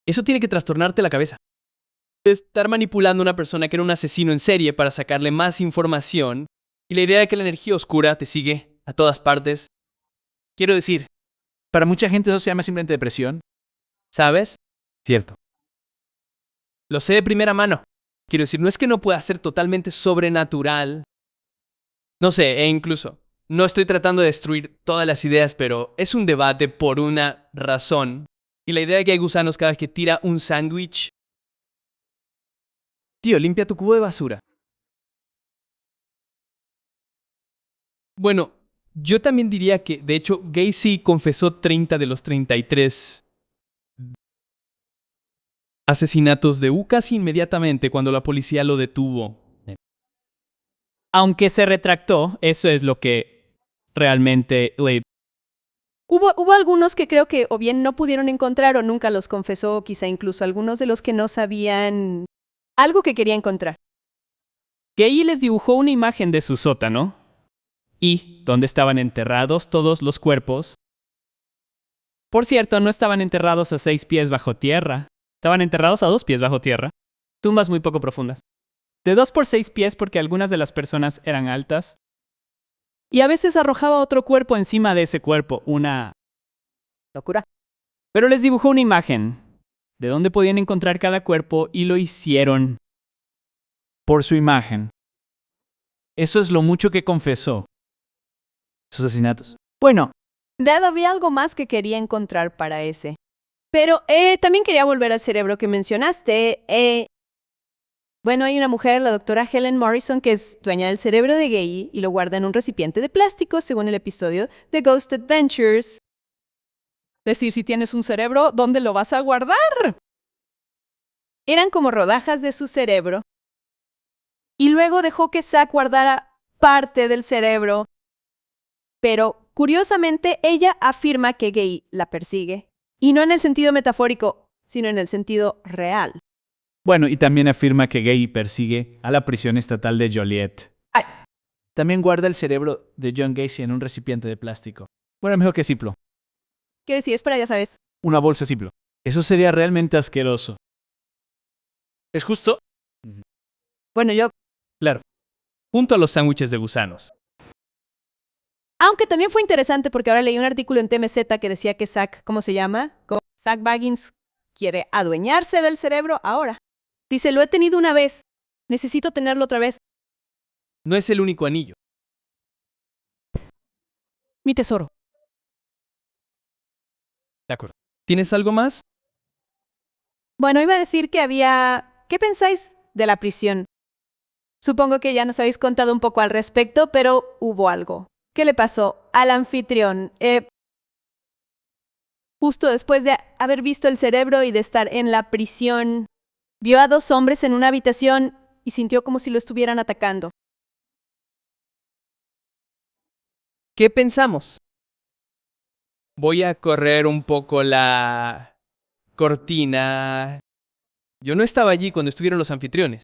Eso tiene que trastornarte la cabeza. Estar manipulando a una persona que era un asesino en serie para sacarle más información y la idea de que la energía oscura te sigue a todas partes. Quiero decir, Para mucha gente eso se llama simplemente depresión. ¿sabes? Cierto. Lo sé de primera mano. Quiero decir, no es que no pueda ser totalmente sobrenatural. No sé, e incluso, no estoy tratando de destruir todas las ideas, pero es un debate por una razón. Y la idea de que hay gusanos cada vez que tira un sándwich. Tío, limpia tu cubo de basura. Bueno, yo también diría que, de hecho, Gacy confesó 30 de los 33 asesinatos de casi inmediatamente cuando la policía lo detuvo. Aunque se retractó, eso es lo que realmente le... Hubo algunos que creo que o bien no pudieron encontrar o nunca los confesó, o quizá incluso algunos de los que no sabían algo que quería encontrar. Gay les dibujó una imagen de su sótano y donde estaban enterrados todos los cuerpos. Por cierto, no estaban enterrados a 6 pies bajo tierra. Estaban enterrados a 2 pies bajo tierra. Tumbas muy poco profundas. De 2 por 6 pies porque algunas de las personas eran altas. Y a veces arrojaba otro cuerpo encima de ese cuerpo. Una locura. Pero les dibujó una imagen de dónde podían encontrar cada cuerpo y lo hicieron. Por su imagen. Eso es lo mucho que confesó. Sus asesinatos. Bueno, Dad, había algo más que quería encontrar para ese. Pero también quería volver al cerebro que mencionaste. Bueno, hay una mujer, la doctora Helen Morrison, que es dueña del cerebro de Gay y lo guarda en un recipiente de plástico, según el episodio de Ghost Adventures. Decir, si tienes un cerebro, ¿dónde lo vas a guardar? Eran como rodajas de su cerebro. Y luego dejó que Zack guardara parte del cerebro. Pero, curiosamente, ella afirma que Gay la persigue. Y no en el sentido metafórico, sino en el sentido real. Bueno, y también afirma que Gay persigue a la prisión estatal de Joliet. también guarda el cerebro de John Gacy en un recipiente de plástico. Bueno, mejor que Ciplo. ¿Qué decir? Es para ya sabes. Una bolsa Ciplo. Eso sería realmente asqueroso. ¿Es justo? Bueno, yo... Claro. Junto a los sándwiches de gusanos. Aunque también fue interesante porque ahora leí un artículo en TMZ que decía que Zack, ¿cómo se llama? Zack Baggins quiere adueñarse del cerebro ahora. Dice, lo he tenido una vez. Necesito tenerlo otra vez. No es el único anillo. Mi tesoro. De acuerdo. ¿Tienes algo más? Bueno, iba a decir que había... ¿Qué pensáis de la prisión? Supongo que ya nos habéis contado un poco al respecto, pero hubo algo. ¿Qué le pasó al anfitrión? Justo después de haber visto el cerebro y de estar en la prisión, vio a dos hombres en una habitación y sintió como si lo estuvieran atacando. ¿Qué pensamos? Voy a correr un poco la cortina. Yo no estaba allí cuando estuvieron los anfitriones.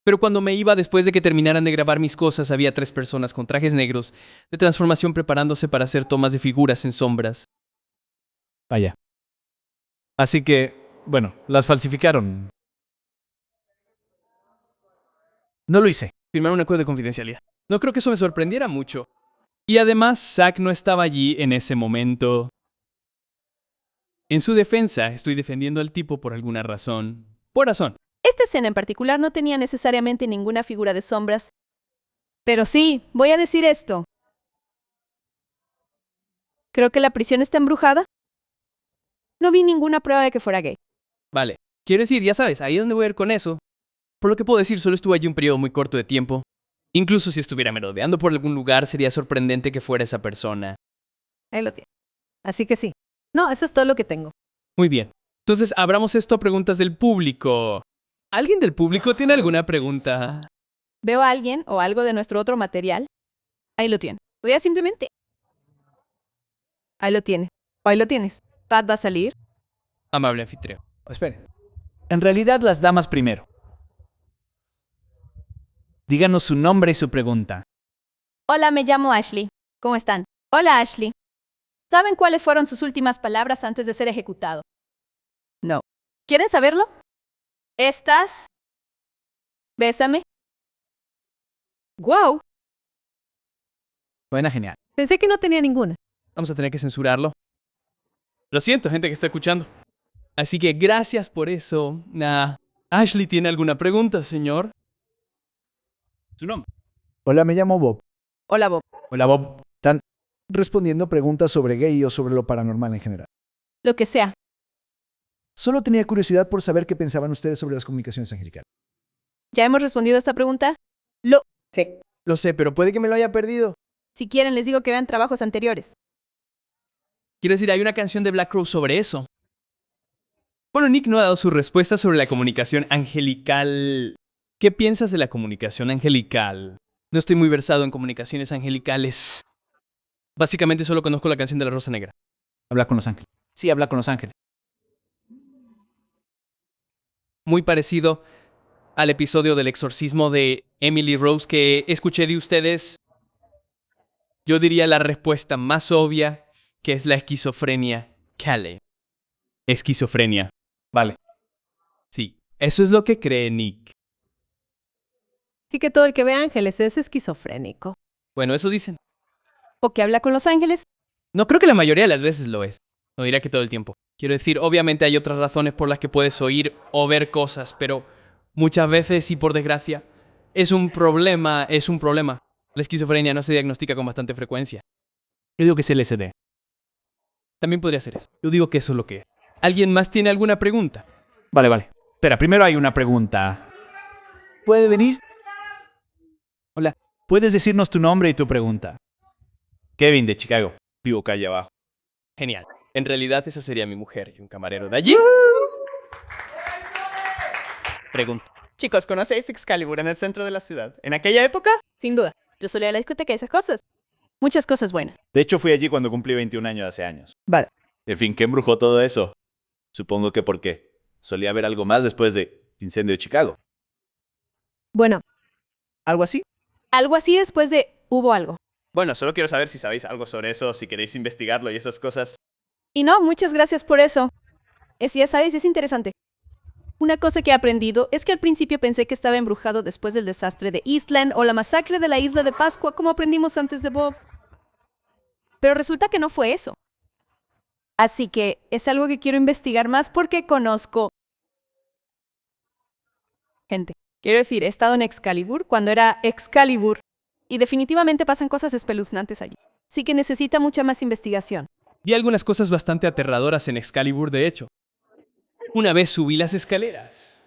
Pero cuando me iba después de que terminaran de grabar mis cosas, había 3 personas con trajes negros de transformación preparándose para hacer tomas de figuras en sombras. Vaya. Así que, bueno, las falsificaron. No lo hice. Firmaron un acuerdo de confidencialidad. No creo que eso me sorprendiera mucho. Y además, Zack no estaba allí en ese momento. En su defensa, estoy defendiendo al tipo por alguna razón. Por razón. Esta escena en particular no tenía necesariamente ninguna figura de sombras. Pero sí, voy a decir esto. Creo que la prisión está embrujada. No vi ninguna prueba de que fuera gay. Vale. Quiero decir, ya sabes, ahí es donde voy a ir con eso. Por lo que puedo decir, solo estuve allí un periodo muy corto de tiempo. Incluso si estuviera merodeando por algún lugar, sería sorprendente que fuera esa persona. Ahí lo tiene. Así que sí. No, eso es todo lo que tengo. Muy bien. Entonces, abramos esto a preguntas del público. ¿Alguien del público tiene alguna pregunta? ¿Veo a alguien o algo de nuestro otro material? Ahí lo tiene. O ya simplemente... Ahí lo tiene. O ahí lo tienes. Pat va a salir. amable anfitrión. Esperen. En realidad, las damas primero. Díganos su nombre y su pregunta. Hola, me llamo Ashley. ¿Cómo están? Hola, Ashley. ¿Saben cuáles fueron sus últimas palabras antes de ser ejecutado? No. ¿Quieren saberlo? Estas. Bésame. ¡Wow! Buena, genial. Pensé que no tenía ninguna. Vamos a tener que censurarlo. Lo siento, gente que está escuchando. Así que gracias por eso. Ashley, ¿tiene alguna pregunta, señor? Su nombre. Hola, me llamo Bob. Hola, Bob. Hola, Bob. Están respondiendo preguntas sobre gay o sobre lo paranormal en general. Lo que sea. Solo tenía curiosidad por saber qué pensaban ustedes sobre las comunicaciones angelicales. ¿Ya hemos respondido a esta pregunta? Sí. Lo sé, pero puede que me lo haya perdido. Si quieren, les digo que vean trabajos anteriores. Quiero decir, hay una canción de Black Crowes sobre eso. Bueno, Nick no ha dado su respuesta sobre la comunicación angelical. ¿Qué piensas de la comunicación angelical? No estoy muy versado en comunicaciones angelicales. Básicamente solo conozco la canción de la Rosa Negra. Habla con los ángeles. Sí, habla con los ángeles. Muy parecido al episodio del exorcismo de Emily Rose que escuché de ustedes. Yo diría la respuesta más obvia, que es la esquizofrenia. Cale. Esquizofrenia. Vale. Sí, eso es lo que cree Nick. Así que todo el que ve ángeles es esquizofrénico. Bueno, eso dicen. ¿O que habla con los ángeles? No creo que la mayoría de las veces lo es. No diría que todo el tiempo. Quiero decir, obviamente hay otras razones por las que puedes oír o ver cosas, pero muchas veces, y por desgracia, es un problema. La esquizofrenia no se diagnostica con bastante frecuencia. Yo digo que es LSD. También podría ser eso. Yo digo que eso es lo que es. ¿Alguien más tiene alguna pregunta? Vale. Espera, primero hay una pregunta. ¿Puede venir? Hola. ¿Puedes decirnos tu nombre y tu pregunta? Kevin de Chicago. Vivo calle abajo. Genial. En realidad esa sería mi mujer y un camarero de allí. Pregunta. Chicos, ¿conocéis Excalibur en el centro de la ciudad? ¿En aquella época? Sin duda. Yo solía ir a la discoteca y esas cosas. Muchas cosas buenas. De hecho, fui allí cuando cumplí 21 años hace años. Vale. En fin, ¿qué embrujó todo eso? Supongo que porque solía haber algo más después de incendio de Chicago. Bueno, ¿Algo así? Algo así después de hubo algo. Bueno, solo quiero saber si sabéis algo sobre eso, si queréis investigarlo y esas cosas. Y no, muchas gracias por eso. Ya sabes, es interesante. Una cosa que he aprendido es que al principio pensé que estaba embrujado después del desastre de Eastland o la masacre de la isla de Pascua, como aprendimos antes de Bob. Pero resulta que no fue eso. Así que es algo que quiero investigar más porque conozco gente. Quiero decir, he estado en Excalibur cuando era Excalibur y definitivamente pasan cosas espeluznantes allí. Así que necesita mucha más investigación. Vi algunas cosas bastante aterradoras en Excalibur, de hecho. Una vez subí las escaleras.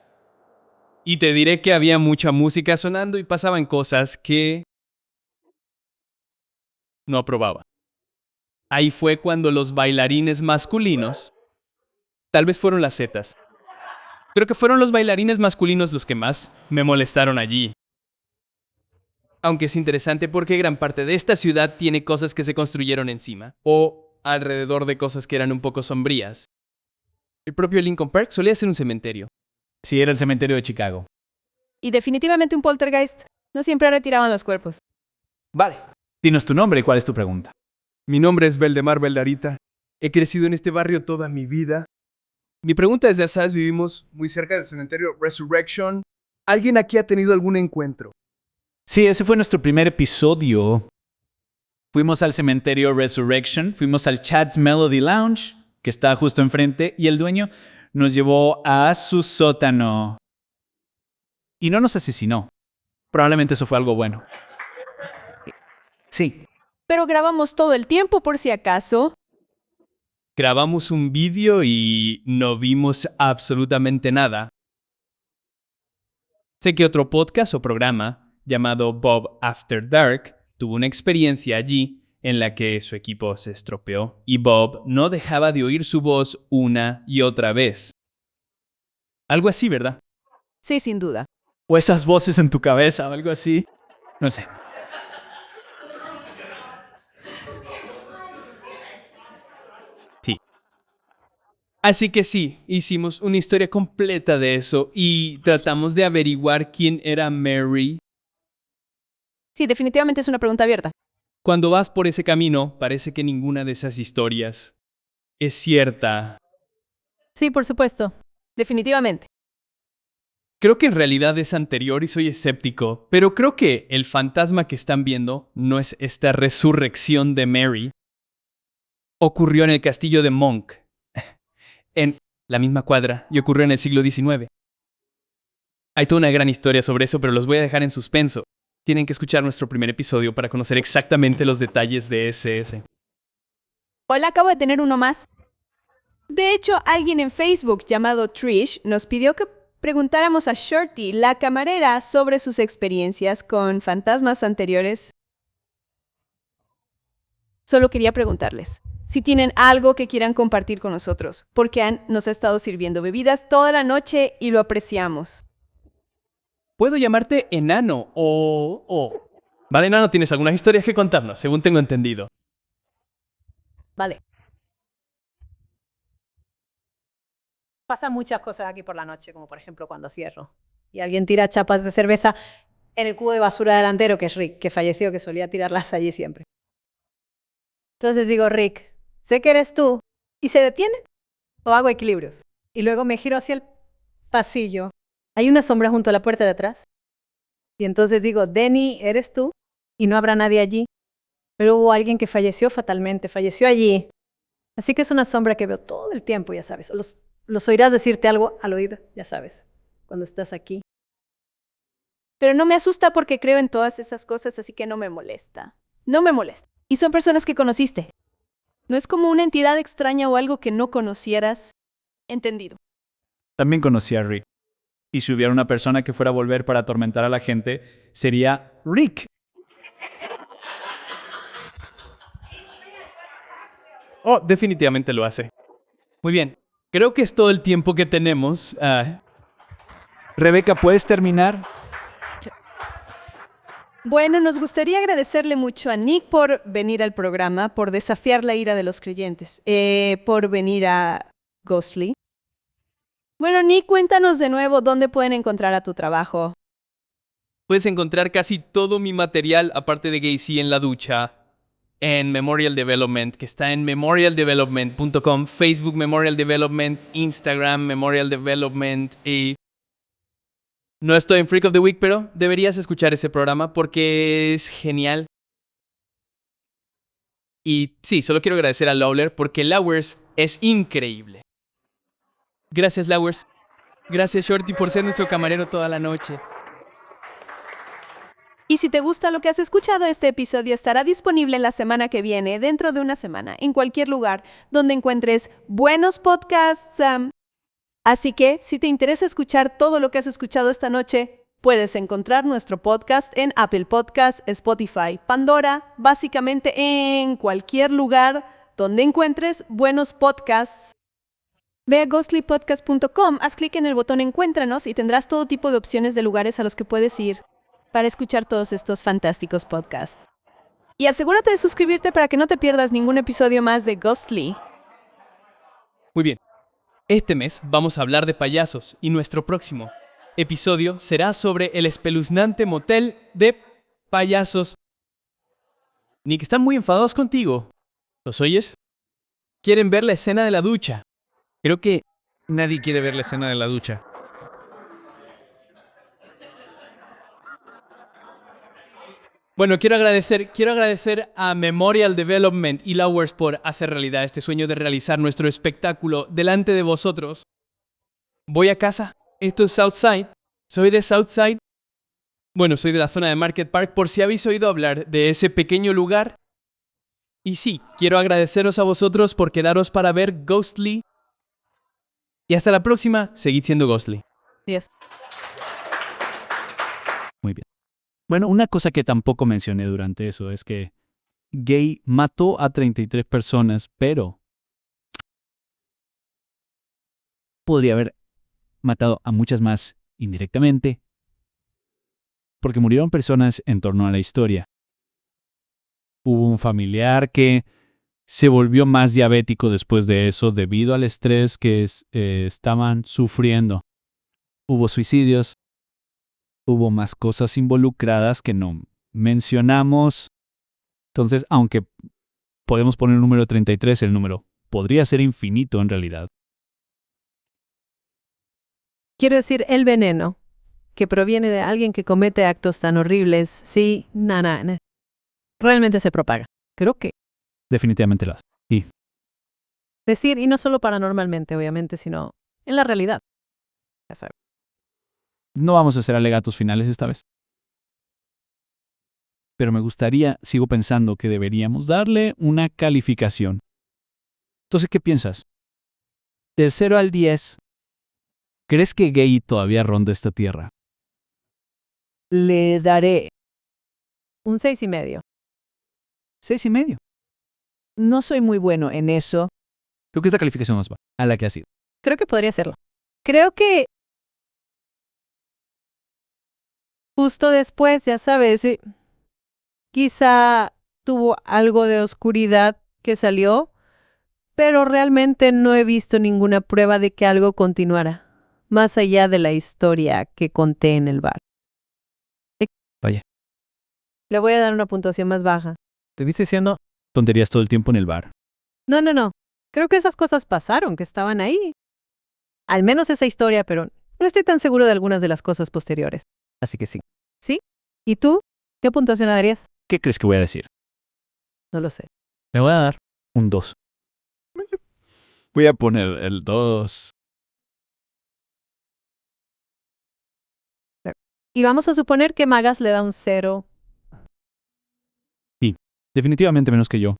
Y te diré que había mucha música sonando y pasaban cosas que no aprobaba. Ahí fue cuando los bailarines masculinos, tal vez fueron las Zetas, creo que fueron los bailarines masculinos los que más me molestaron allí. Aunque es interesante porque gran parte de esta ciudad tiene cosas que se construyeron encima o alrededor de cosas que eran un poco sombrías. El propio Lincoln Park solía ser un cementerio. Sí, era el cementerio de Chicago. Y definitivamente un poltergeist. No siempre retiraban los cuerpos. Vale. Dinos tu nombre y cuál es tu pregunta. Mi nombre es Beldemar Beldarita. He crecido en este barrio toda mi vida. Mi pregunta es, ya sabes, vivimos muy cerca del cementerio Resurrection. ¿Alguien aquí ha tenido algún encuentro? Sí, ese fue nuestro primer episodio. Fuimos al cementerio Resurrection, fuimos al Chad's Melody Lounge, que está justo enfrente, y el dueño nos llevó a su sótano. Y no nos asesinó. Probablemente eso fue algo bueno. Sí. Pero grabamos todo el tiempo por si acaso. Grabamos un vídeo y no vimos absolutamente nada. Sé que otro podcast o programa llamado Bob After Dark tuvo una experiencia allí en la que su equipo se estropeó y Bob no dejaba de oír su voz una y otra vez. Algo así, ¿verdad? Sí, sin duda. O esas voces en tu cabeza o algo así. No sé. Así que sí, hicimos una historia completa de eso y tratamos de averiguar quién era Mary. Sí, definitivamente es una pregunta abierta. Cuando vas por ese camino, parece que ninguna de esas historias es cierta. Sí, por supuesto. Definitivamente. Creo que en realidad es anterior y soy escéptico, pero creo que el fantasma que están viendo no es esta resurrección de Mary. Ocurrió en el castillo de Monk, en la misma cuadra, y ocurrió en el siglo XIX. Hay toda una gran historia sobre eso, pero los voy a dejar en suspenso. Tienen que escuchar nuestro primer episodio para conocer exactamente los detalles de ese. Hola, acabo de tener uno más. De hecho, alguien en Facebook llamado Trish nos pidió que preguntáramos a Shorty, la camarera, sobre sus experiencias con fantasmas anteriores. Solo quería preguntarles si tienen algo que quieran compartir con nosotros, porque Ann nos ha estado sirviendo bebidas toda la noche y lo apreciamos. ¿Puedo llamarte enano o...? Vale, enano, ¿tienes algunas historias que contarnos, según tengo entendido? Vale. Pasan muchas cosas aquí por la noche, como por ejemplo cuando cierro y alguien tira chapas de cerveza en el cubo de basura delantero, que es Rick, que falleció, que solía tirarlas allí siempre. Entonces digo, Rick, sé que eres tú, y se detiene, o hago equilibrios. Y luego me giro hacia el pasillo. Hay una sombra junto a la puerta de atrás. Y entonces digo, Denny, ¿eres tú? Y no habrá nadie allí. Pero hubo alguien que falleció fatalmente, falleció allí. Así que es una sombra que veo todo el tiempo, ya sabes. Los oirás decirte algo al oído, ya sabes, cuando estás aquí. Pero no me asusta porque creo en todas esas cosas, así que no me molesta. No me molesta. Y son personas que conociste. No es como una entidad extraña o algo que no conocieras. Entendido. También conocí a Rick. Y si hubiera una persona que fuera a volver para atormentar a la gente, sería Rick. Oh, definitivamente lo hace. Muy bien. Creo que es todo el tiempo que tenemos. Rebeca, ¿puedes terminar? Bueno, nos gustaría agradecerle mucho a Nick por venir al programa, por desafiar la ira de los creyentes, por venir a Ghostly. Bueno, Nick, cuéntanos de nuevo dónde pueden encontrar a tu trabajo. Puedes encontrar casi todo mi material, aparte de Gacy, en la ducha, en Memorial Development, que está en memorialdevelopment.com, Facebook Memorial Development, Instagram Memorial Development y... No estoy en Freak of the Week, pero deberías escuchar ese programa porque es genial. Y sí, solo quiero agradecer a Lawler porque Lowers es increíble. Gracias, Lowers. Gracias, Shorty, por ser nuestro camarero toda la noche. Y si te gusta lo que has escuchado, este episodio estará disponible la semana que viene, dentro de una semana, en cualquier lugar donde encuentres buenos podcasts. Así que, si te interesa escuchar todo lo que has escuchado esta noche, puedes encontrar nuestro podcast en Apple Podcasts, Spotify, Pandora, básicamente en cualquier lugar donde encuentres buenos podcasts. Ve a ghostlypodcast.com, haz clic en el botón Encuéntranos y tendrás todo tipo de opciones de lugares a los que puedes ir para escuchar todos estos fantásticos podcasts. Y asegúrate de suscribirte para que no te pierdas ningún episodio más de Ghostly. Muy bien. Este mes vamos a hablar de payasos y nuestro próximo episodio será sobre el espeluznante motel de payasos. Nick, están muy enfadados contigo. ¿Los oyes? Quieren ver la escena de la ducha. Creo que Nadie quiere ver la escena de la ducha. Bueno, quiero agradecer a Memorial Development y Lowers por hacer realidad este sueño de realizar nuestro espectáculo delante de vosotros. Voy a casa. Esto es Southside. Soy de Southside. Bueno, soy de la zona de Market Park, por si habéis oído hablar de ese pequeño lugar. Y sí, quiero agradeceros a vosotros por quedaros para ver Ghostly. Y hasta la próxima, seguid siendo Ghostly. Yes. Muy bien. Bueno, una cosa que tampoco mencioné durante eso es que Gay mató a 33 personas, pero podría haber matado a muchas más indirectamente, porque murieron personas en torno a la historia. Hubo un familiar que se volvió más diabético después de eso debido al estrés que estaban sufriendo. Hubo suicidios, hubo más cosas involucradas que no mencionamos. Entonces, aunque podemos poner el número 33, el número podría ser infinito en realidad. Quiero decir, el veneno, que proviene de alguien que comete actos tan horribles, sí, realmente se propaga. Creo que. Definitivamente lo hace. Decir, y no solo paranormalmente, obviamente, sino en la realidad. Ya sabes. No vamos a hacer alegatos finales esta vez. Pero me gustaría, sigo pensando que deberíamos darle una calificación. Entonces, ¿qué piensas? Del 0 al 10, ¿crees que Gay todavía ronda esta tierra? Le daré Un 6,5. 6,5. No soy muy bueno en eso. Creo que es la calificación más baja a la que ha sido. Creo que podría serlo. Creo que justo después, ya sabes, quizá tuvo algo de oscuridad que salió, pero realmente no he visto ninguna prueba de que algo continuara, más allá de la historia que conté en el bar. Vaya. Le voy a dar una puntuación más baja. ¿Te viste diciendo? Tonterías todo el tiempo en el bar. No. Creo que esas cosas pasaron, que estaban ahí. Al menos esa historia, pero no estoy tan seguro de algunas de las cosas posteriores. Así que sí. ¿Sí? ¿Y tú? ¿Qué puntuación le darías? ¿Qué crees que voy a decir? No lo sé. Le voy a dar. Un 2. Voy a poner el 2. Y vamos a suponer que Magas le da un 0. Definitivamente menos que yo.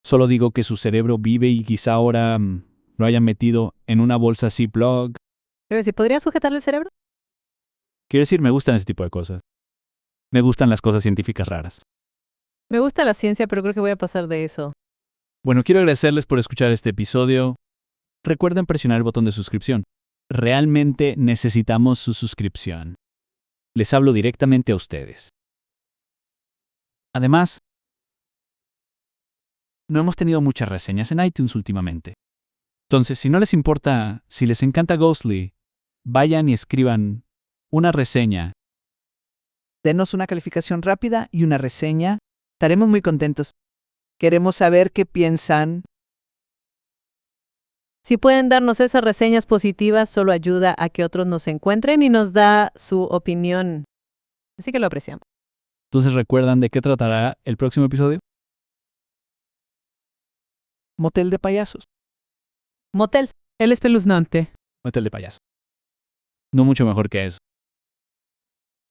Solo digo que su cerebro vive y quizá ahora lo hayan metido en una bolsa Ziploc. Debe decir, ¿podría sujetarle el cerebro? Quiero decir, me gustan ese tipo de cosas. Me gustan las cosas científicas raras. Me gusta la ciencia, pero creo que voy a pasar de eso. Bueno, quiero agradecerles por escuchar este episodio. Recuerden presionar el botón de suscripción. Realmente necesitamos su suscripción. Les hablo directamente a ustedes. Además, no hemos tenido muchas reseñas en iTunes últimamente. Entonces, si no les importa, si les encanta Ghostly, vayan y escriban una reseña. Denos una calificación rápida y una reseña. Estaremos muy contentos. Queremos saber qué piensan. Si pueden darnos esas reseñas positivas, solo ayuda a que otros nos encuentren y nos da su opinión. Así que lo apreciamos. Entonces, ¿recuerdan de qué tratará el próximo episodio? Motel de payasos. Motel. El espeluznante. Motel de payaso. No mucho mejor que eso.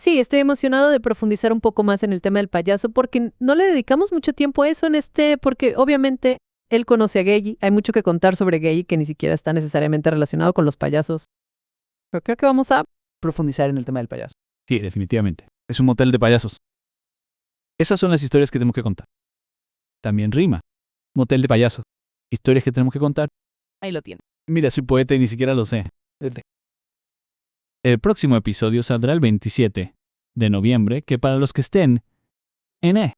Sí, estoy emocionado de profundizar un poco más en el tema del payaso porque no le dedicamos mucho tiempo a eso porque obviamente él conoce a Gay. Hay mucho que contar sobre Gay que ni siquiera está necesariamente relacionado con los payasos. Pero creo que vamos a Profundizar en el tema del payaso. Sí, definitivamente. Es un motel de payasos. Esas son las historias que tenemos que contar. También rima. Motel de payasos. Historias que tenemos que contar. Ahí lo tienen. Mira, soy poeta y ni siquiera lo sé. El próximo episodio saldrá el 27 de noviembre, que para los que estén en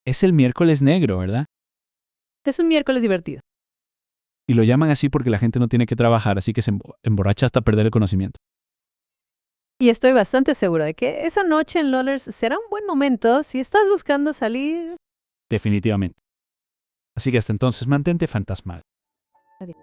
es el miércoles negro, ¿verdad? Es un miércoles divertido. Y lo llaman así porque la gente no tiene que trabajar, así que se emborracha hasta perder el conocimiento. Y estoy bastante seguro de que esa noche en Lollers será un buen momento si estás buscando salir. Definitivamente. Así que hasta entonces, mantente fantasmal. Adiós.